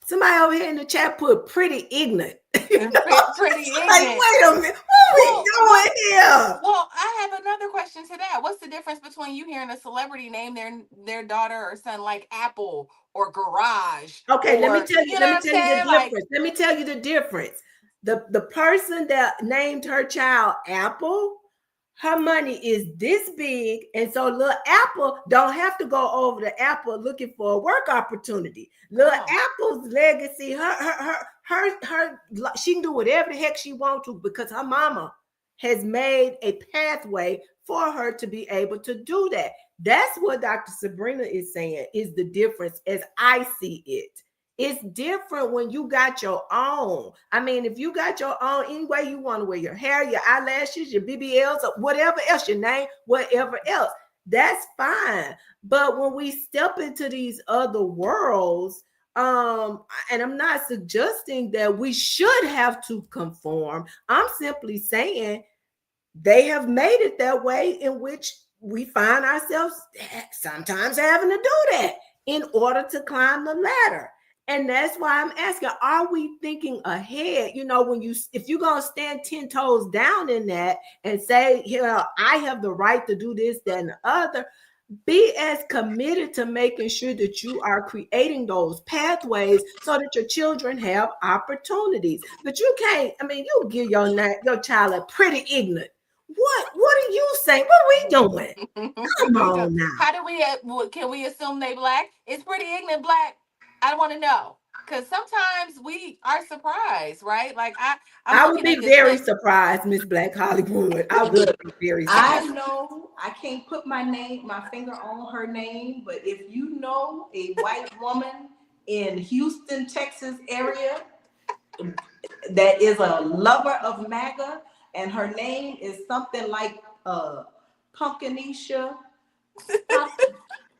Somebody over here in the chat put pretty ignorant. Pretty ignorant. Like, wait a minute, what are we doing here? Well, I have another question to that. What's the difference between you hearing a celebrity name their daughter or son like Apple or Garage? Okay, let me or, tell you. know Let me what tell you I'm the saying? Like, difference. Let me tell you the difference. The person that named her child Apple, her money is this big, and so little Apple don't have to go over to Apple looking for a work opportunity. Little Apple's legacy, her, she can do whatever the heck she wants to because her mama has made a pathway for her to be able to do that. That's what Dr. Sabrina is saying is the difference as I see it. It's different when you got your own. I mean, if you got your own, any way you want to wear your hair, your eyelashes, your BBLs, or whatever else, your name, whatever else, that's fine. But when we step into these other worlds, and I'm not suggesting that we should have to conform. I'm simply saying they have made it that way in which we find ourselves sometimes having to do that in order to climb the ladder. And that's why I'm asking, are we thinking ahead? You know, if you're going to stand 10 toes down in that and say, I have the right to do this, that, and the other, be as committed to making sure that you are creating those pathways so that your children have opportunities. But you can't, I mean, you give your child a pretty ignorant. What are you saying? What are we doing? Come on now. How do we, can we assume they black? It's pretty ignorant black. I want to know. Because sometimes we are surprised, right? Like I would be very surprised, Miss Black Hollywood. I would be very surprised. I know I can't put my finger on her name, but if you know a white woman in Houston, Texas area that is a lover of MAGA, and her name is something like Pumpkinisha,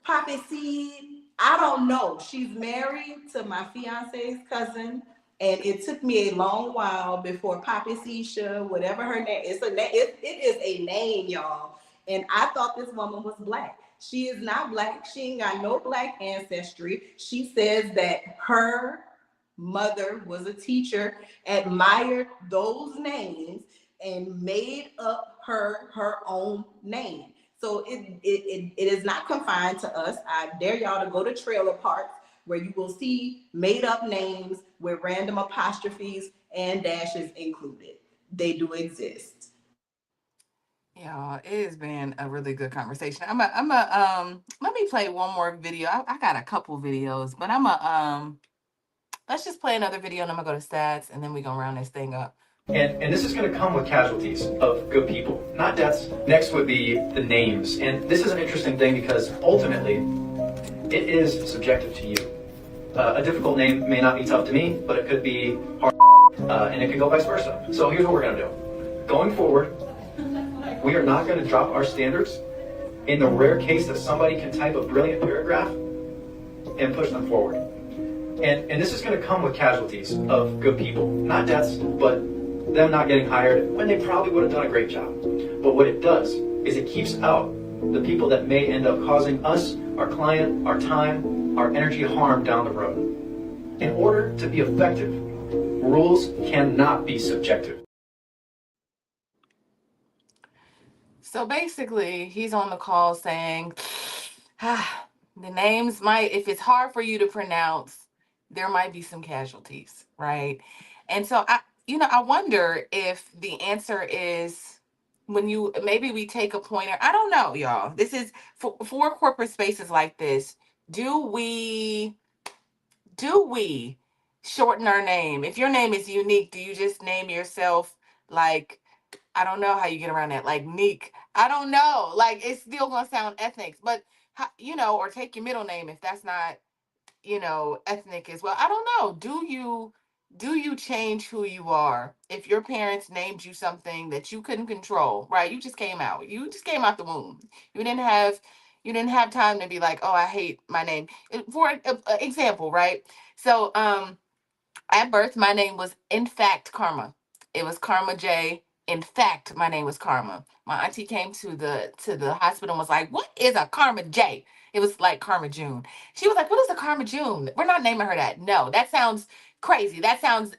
Poppy Seed. I don't know. She's married to my fiance's cousin, and it took me a long while before Poppy Seisha, whatever her name is. It is a name, y'all. And I thought this woman was black. She is not black. She ain't got no black ancestry. She says that her mother was a teacher, admired those names, and made up her own name. So it is not confined to us. I dare y'all to go to trailer parks where you will see made up names with random apostrophes and dashes included. They do exist. Yeah, it has been a really good conversation. Let me play one more video. I got a couple videos, but let's just play another video and I'm gonna go to stats and then we're gonna round this thing up. And this is going to come with casualties of good people, not deaths. Next would be the names. And this is an interesting thing because ultimately, it is subjective to you. A difficult name may not be tough to me, but it could be hard, and it could go vice versa. So here's what we're going to do. Going forward, we are not going to drop our standards in the rare case that somebody can type a brilliant paragraph and push them forward. And this is going to come with casualties of good people, not deaths, but them not getting hired when they probably would have done a great job. But what it does is it keeps out the people that may end up causing us, our client, our time, our energy harm down the road. In order to be effective, rules cannot be subjective. So basically, he's on the call saying, the names might, if it's hard for you to pronounce, there might be some casualties, right? And so I wonder if the answer is maybe we take a pointer. I don't know, y'all. This is for corporate spaces like this. Do we shorten our name? If your name is unique, do you just name yourself like, I don't know how you get around that, like Neek? I don't know. Like, it's still gonna sound ethnic, but you know, or take your middle name if that's not, you know, ethnic as well. I don't know. Do you change who you are if your parents named you something that you couldn't control, right? You just came out. You just came out the womb. You didn't have time to be like, "Oh, I hate my name." For example, right? So, at birth, my name was in fact Karma. It was Karma J. In fact, my name was Karma. My auntie came to the hospital and was like, "What is a Karma J?" It was like Karma June. She was like, "What is a Karma June? We're not naming her that. No, that sounds crazy. That sounds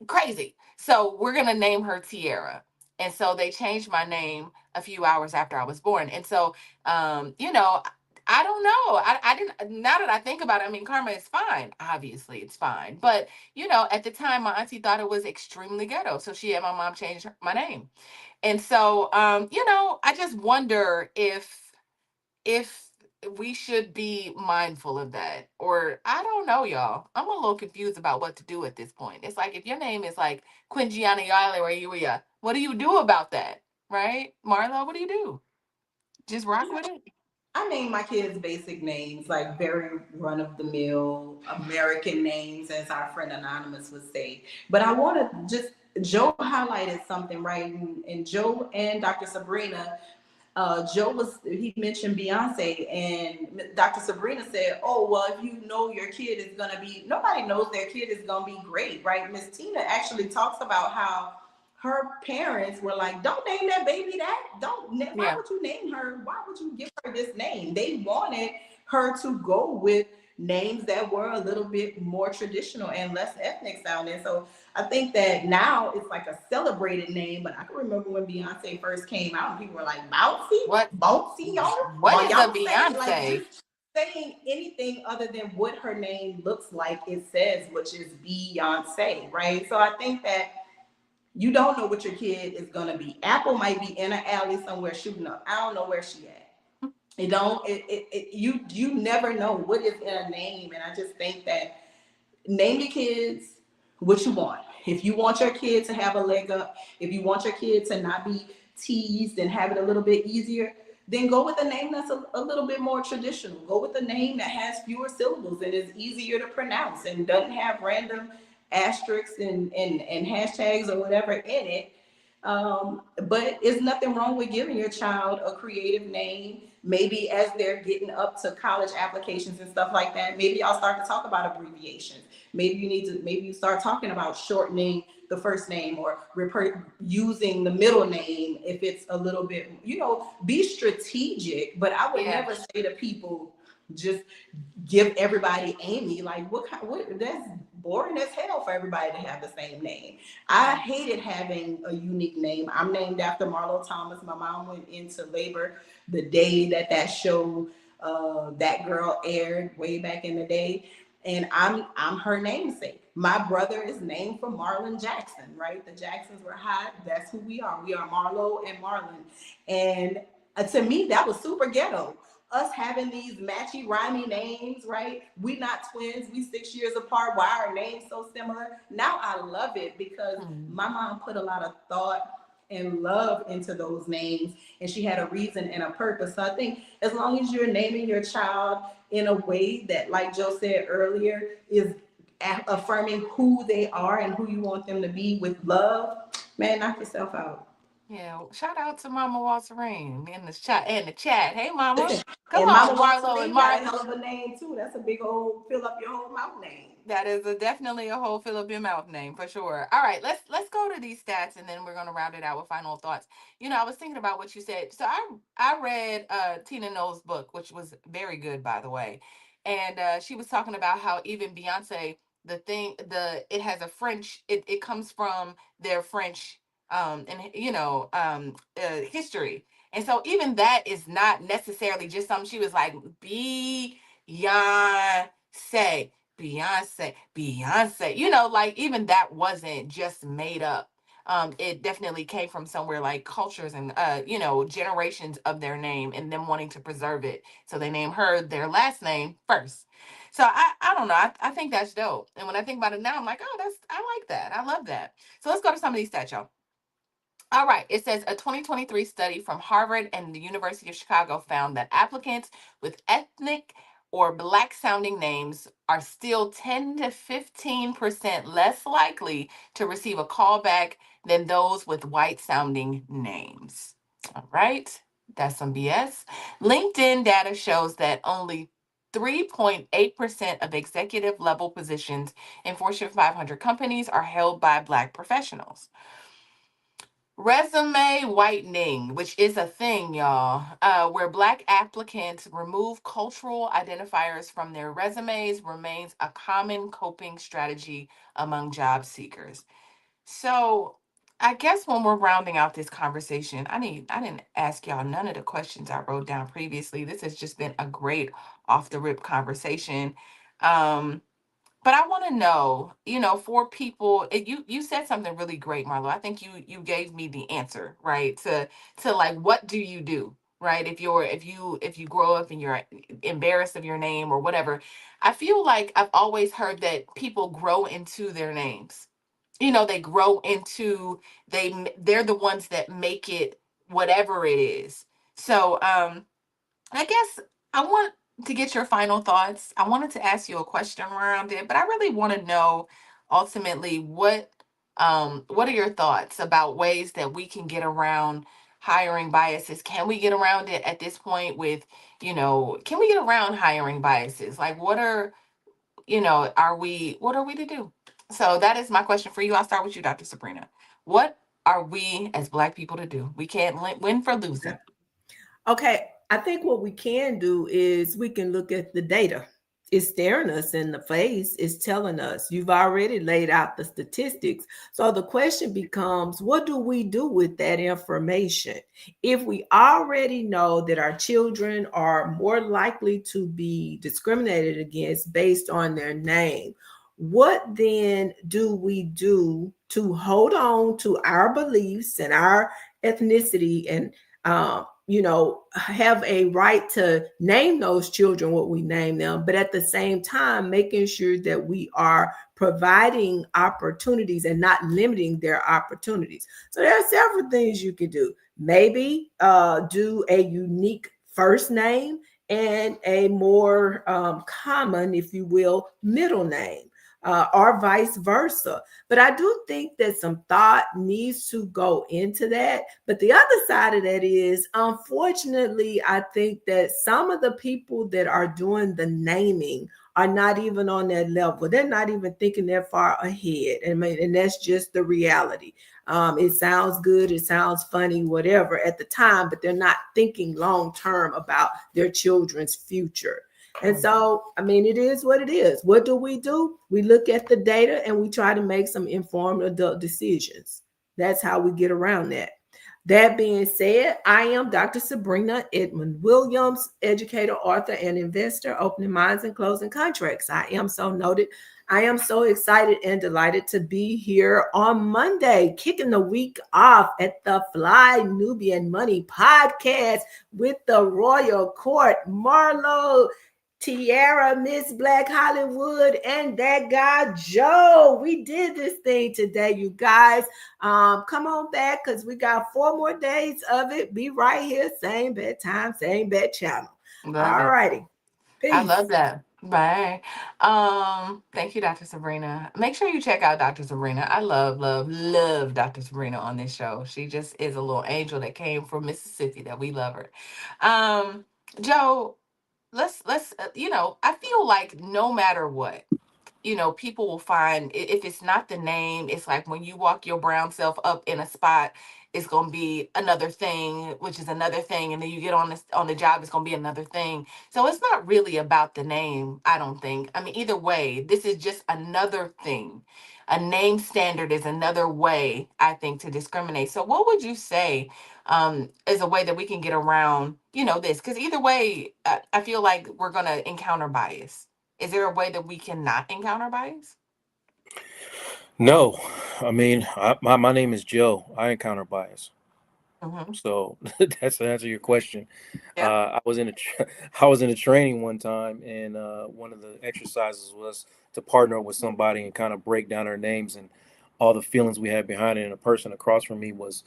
crazy. So we're gonna name her Tiara." And so they changed my name a few hours after I was born. And so, you know, I don't know. I didn't. Now that I think about it, I mean, karma is fine. Obviously, it's fine. But you know, at the time, my auntie thought it was extremely ghetto, so she had my mom change my name. And so, you know, I just wonder if we should be mindful of that, or I don't know, y'all. I'm a little confused about what to do at this point. It's like if your name is like Quingiana Yale or Yuya, what do you do about that, right? Marlo, what do you do? Just rock with it? I name my kids basic names, like very run of the mill American names, as our friend Anonymous would say. But I want to just, Joe highlighted something, right? And Joe and Dr. Sabrina, Joe he mentioned Beyonce, and Dr. Sabrina said, "Oh, well, if you know your kid is going to be, nobody knows their kid is going to be great, right?" Miss Tina actually talks about how her parents were like, "Don't name that baby that. Why would you name her? Why would you give her this name?" They wanted her to go with names that were a little bit more traditional and less ethnic sounding. So I think that now it's like a celebrated name, but I can remember when Beyonce first came out and people were like, "Bouncy? What? Bouncy, y'all? What is a Beyonce?" Like Beyonce? just saying anything other than what her name looks like it says, which is Beyonce, right? So I think that you don't know what your kid is gonna be. Apple might be in an alley somewhere shooting up. I don't know where she at. You never know what is in a name. And I just think that name your kids what you want. If you want your kid to have a leg up, if you want your kid to not be teased and have it a little bit easier, then go with a name that's a little bit more traditional. Go with a name that has fewer syllables and is easier to pronounce and doesn't have random asterisks and hashtags or whatever in it. But there's nothing wrong with giving your child a creative name. Maybe as they're getting up to college applications and stuff like that, maybe y'all start to talk about abbreviations. Maybe you start talking about shortening the first name or using the middle name if it's a little bit, be strategic. But I would never say to people, just give everybody Amy. Like what that's boring as hell for everybody to have the same name. I hated having a unique name. I'm named after Marlo Thomas. My mom went into labor the day that show That Girl aired way back in the day. And I'm her namesake. My brother is named for Marlon Jackson, right? The Jacksons were hot. That's who we are. We are Marlo and Marlon. And to me, that was super ghetto. Us having these matchy, rhymey names, right? We not twins. We 6 years apart. Why are our names so similar? Now I love it because my mom put a lot of thought and love into those names, and she had a reason and a purpose. So I think as long as you're naming your child in a way that, like Joe said earlier, is affirming who they are and who you want them to be with love, man, knock yourself out. Yeah, shout out to Mama Walterine in the chat. Hey, Mama, come And on, Mama Marlo and Walterine got a Marlo. hell of a name too. That's a big old fill up your whole mouth name. That is definitely a whole fill up your mouth name for sure. All right, let's go to these stats and then we're gonna round it out with final thoughts. You know, I was thinking about what you said. So I read Tina Knowles' book, which was very good, by the way, and she was talking about how even Beyonce, it has a French. It comes from their French and history. And so even that is not necessarily just something she was like, Beyonce, Beyonce. Like even that wasn't just made up. It definitely came from somewhere like cultures and generations of their name and them wanting to preserve it. So they named her their last name first. So I don't know. I think that's dope. And when I think about it now, I'm like, oh, I like that. I love that. So let's go to some of these stats, y'all. All right. It says a 2023 study from Harvard and the University of Chicago found that applicants with ethnic or black sounding names are still 10 to 15% less likely to receive a callback than those with white sounding names. All right. That's some BS. LinkedIn data shows that only 3.8% of executive level positions in Fortune 500 companies are held by black professionals. Resume whitening, which is a thing, y'all, where black applicants remove cultural identifiers from their resumes, remains a common coping strategy among job seekers. So, I guess when we're rounding out this conversation, I didn't ask y'all none of the questions I wrote down previously. This has just been a great off the rip conversation. Um, but I want to know, for people, you said something really great, Marlo. I think you gave me the answer, right? To like, what do you do, right? If you grow up and you're embarrassed of your name or whatever, I feel like I've always heard that people grow into their names. They grow into they're the ones that make it whatever it is. So, I guess I want to get your final thoughts. I wanted to ask you a question around it, but I really want to know ultimately what are your thoughts about ways that we can get around hiring biases? Can we get around it at this point with, can we get around hiring biases? Like what are we to do? So that is my question for you. I'll start with you, Dr. Sabrina. What are we as Black people to do? We can't win for losing. Okay, I think what we can do is we can look at the data. It's staring us in the face. It's telling us. You've already laid out the statistics. So the question becomes, what do we do with that information? If we already know that our children are more likely to be discriminated against based on their name, what then do we do to hold on to our beliefs and our ethnicity and have a right to name those children what we name them, but at the same time, making sure that we are providing opportunities and not limiting their opportunities. So there are several things you could do. Maybe do a unique first name and a more common, if you will, middle name. Or vice versa. But I do think that some thought needs to go into that. But the other side of that is, unfortunately, I think that some of the people that are doing the naming are not even on that level. They're not even thinking that far ahead. And that's just the reality. It sounds good, it sounds funny, whatever at the time, but they're not thinking long term about their children's future. And so, it is what it is. What do? We look at the data and we try to make some informed adult decisions. That's how we get around that. That being said, I am Dr. Sabrina Edmond Williams, educator, author, and investor, opening minds and closing contracts. I am so noted. I am so excited and delighted to be here on Monday, kicking the week off at the Fly Nubian Money podcast with the Royal Court, Marlo, Tiara, Miss Black Hollywood, and that guy Joe. We did this thing today, you guys. Come on back because we got 4 more days of it. Be right here, same bad time, same bad channel. All righty. Peace. I love that. Bye. Thank you, Dr. Sabrina. Make sure you check out Dr. Sabrina. I love, love, love Dr. Sabrina on this show. She just is a little angel that came from Mississippi that we love her. Joe, let's I feel like no matter what, people will find if it's not the name, it's like when you walk your brown self up in a spot, it's gonna be another thing, which is another thing, and then you get on the job, it's gonna be another thing. So it's not really about the name, I don't think. Either way, this is just another thing. A name standard is another way, I think, to discriminate. So what would you say is a way that we can get around, this? Because either way, I feel like we're gonna encounter bias. Is there a way that we cannot encounter bias? No, my name is Joe. I encounter bias. So that's to answer your question. I was in a training one time, and one of the exercises was to partner with somebody and kind of break down our names and all the feelings we had behind it. And a person across from me was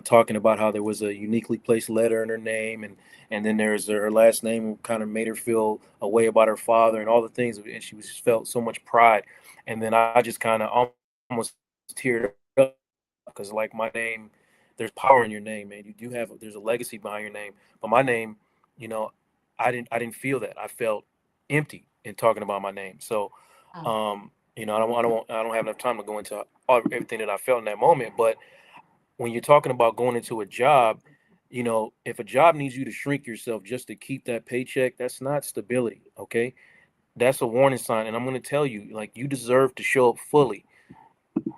talking about how there was a uniquely placed letter in her name, and then there's her last name kind of made her feel a way about her father and all the things, and she was felt so much pride. And then I just kind of almost teared up because like my name, there's power in your name, man. You do have there's a legacy behind your name, but my name, you know, I didn't feel that. I felt empty in talking about my name. So, I don't have enough time to go into everything that I felt in that moment, but when you're talking about going into a job, if a job needs you to shrink yourself just to keep that paycheck, that's not stability. Okay. That's a warning sign. And I'm going to tell you, like, you deserve to show up fully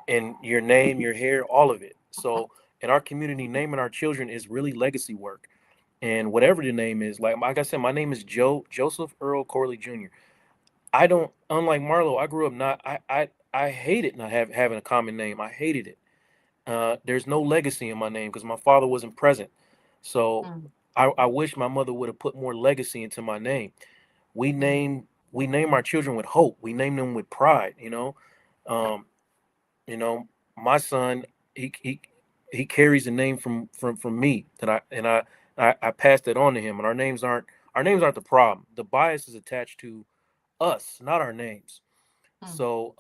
in your name, your hair, all of it. So in our community, naming our children is really legacy work. And whatever the name is, like I said, my name is Joseph Earl Corley Jr. I don't, unlike Marlo, I grew up I hated not having a common name. I hated it. There's no legacy in my name because my father wasn't present. So I wish my mother would have put more legacy into my name. We name our children with hope. We name them with pride. Um, my son, he carries a name from me that I passed it on to him. And our names aren't the problem. The bias is attached to us, not our names. So,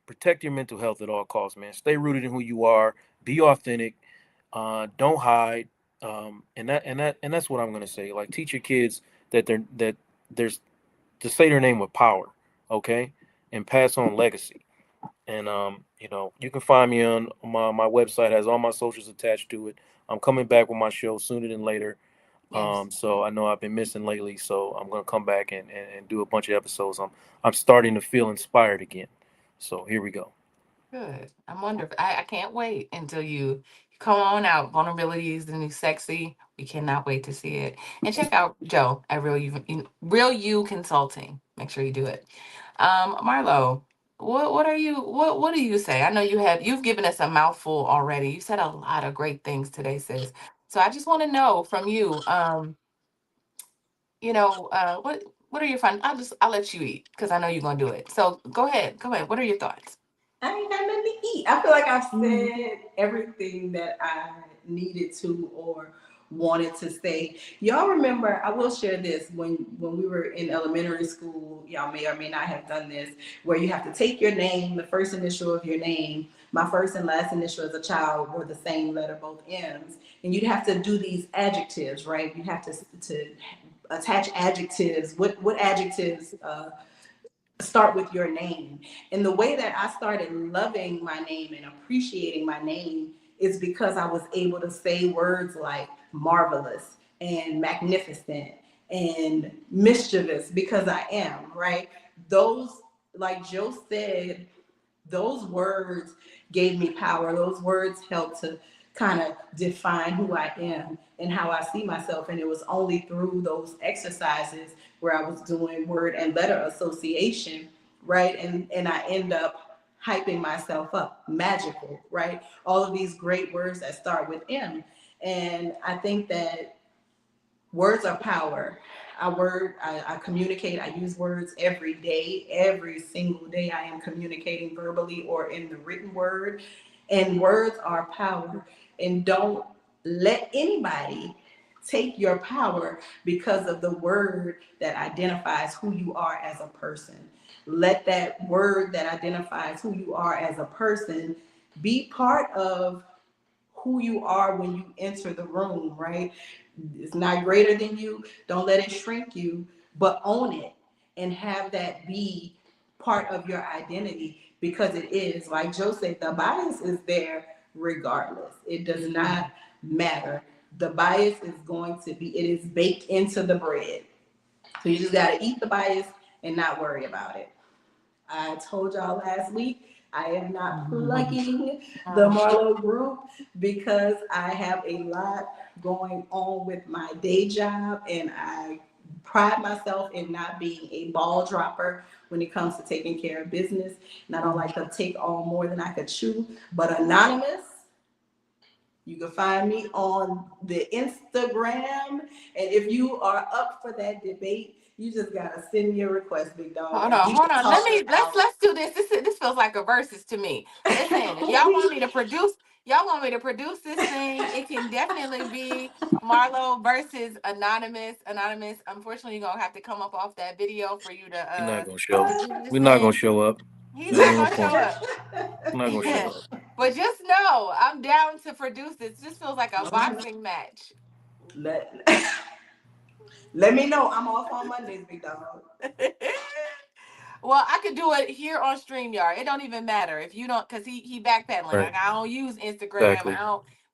protect your mental health at all costs, man. Stay rooted in who you are. Be authentic. Don't hide. And that's what I'm gonna say. Like, teach your kids that there's to say their name with power, okay, and pass on legacy. And you can find me on my website. Has all my socials attached to it. I'm coming back with my show sooner than later. So I know I've been missing lately, so I'm gonna come back and do a bunch of episodes. I'm starting to feel inspired again. So here we go. Good. I'm wonderful. I can't wait until you come on out. Vulnerability is the new sexy. We cannot wait to see it. And check out Joe at Real You Consulting. Make sure you do it. Marlo, what do you say? I know you've given us a mouthful already. You said a lot of great things today, sis. So I just want to know from you, what are your fun? I'll let you eat because I know you're gonna do it. So go ahead. What are your thoughts? I ain't got nothing to eat. I feel like I've said everything that I needed to or wanted to say. Y'all remember, I will share this, when we were in elementary school, y'all may or may not have done this, where you have to take your name, the first initial of your name. My first and last initial as a child were the same letter, both M's. And you'd have to do these adjectives, right? You'd have to attach adjectives. What adjectives start with your name? And the way that I started loving my name and appreciating my name is because I was able to say words like marvelous and magnificent and mischievous, because I am, right? Those, like Joe said, those words gave me power. Those words helped to kind of define who I am and how I see myself. And it was only through those exercises where I was doing word and letter association, right? And I end up hyping myself up, magical, right? All of these great words that start with M. And I think that words are power. I communicate, I use words every day. Every single day I am communicating verbally or in the written word. And words are power. And don't let anybody take your power because of the word that identifies who you are as a person. Let that word that identifies who you are as a person be part of who you are when you enter the room, right? It's not greater than you. Don't let it shrink you, but own it and have that be part of your identity, because it is, like Joe said, the bias is there regardless. It does not matter. The bias is going to be, it is baked into the bread. So you just got to eat the bias and not worry about it. I told y'all last week, I am not plugging the Marlo group because I have a lot going on with my day job, and I pride myself in not being a ball dropper when it comes to taking care of business. And I don't like to take on more than I could chew. But Anonymous, you can find me on the Instagram. And if you are up for that debate, you just gotta send me a request, big dog. Hold on. Let's do this. This feels like a versus to me. Listen, if y'all want me to produce, y'all want me to produce this thing, it can definitely be Marlo versus Anonymous. Anonymous, unfortunately, you're gonna have to come up off that video for you We're not to gonna show. do this We're not gonna thing. show up. He's That not ain't no gonna show point. up. I'm not gonna show up. But just know, I'm down to produce this. This feels like a boxing match. Let me know. I'm off on Mondays, big dog. Well, I could do it here on StreamYard. It don't even matter if you don't, cause he backpedaling. Right. Like I don't use Instagram. Exactly.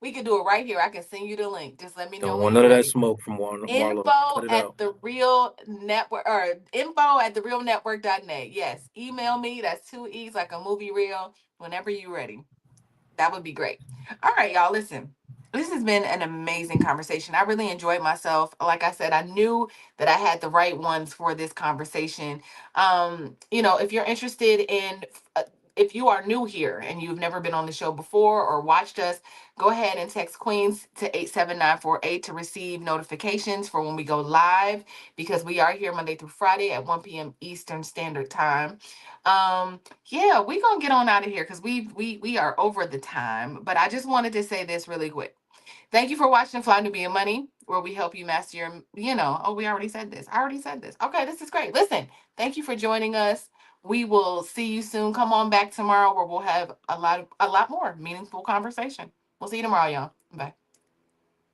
We can do it right here. I can send you the link. Just let me know Don't when want you're none of that ready. smoke from Marlo. Info Cut it at out. the real network or info at therealnetwork.net. Yes. Email me. That's 2 E's like a movie reel whenever you're ready. That would be great. All right, y'all, listen. This has been an amazing conversation. I really enjoyed myself. Like I said, I knew that I had the right ones for this conversation. If you're interested in if you are new here and you've never been on the show before or watched us, go ahead and text Queens to 87948 to receive notifications for when we go live, because we are here Monday through Friday at 1 p.m. Eastern Standard Time. Yeah, we're gonna get on out of here because we are over the time. But I just wanted to say this really quick. Thank you for watching Fly Nubian Money, where we help you master your, we already said this. I already said this. Okay, this is great. Listen, thank you for joining us. We will see you soon. Come on back tomorrow where we'll have a lot more meaningful conversation. We'll see you tomorrow, y'all. Bye.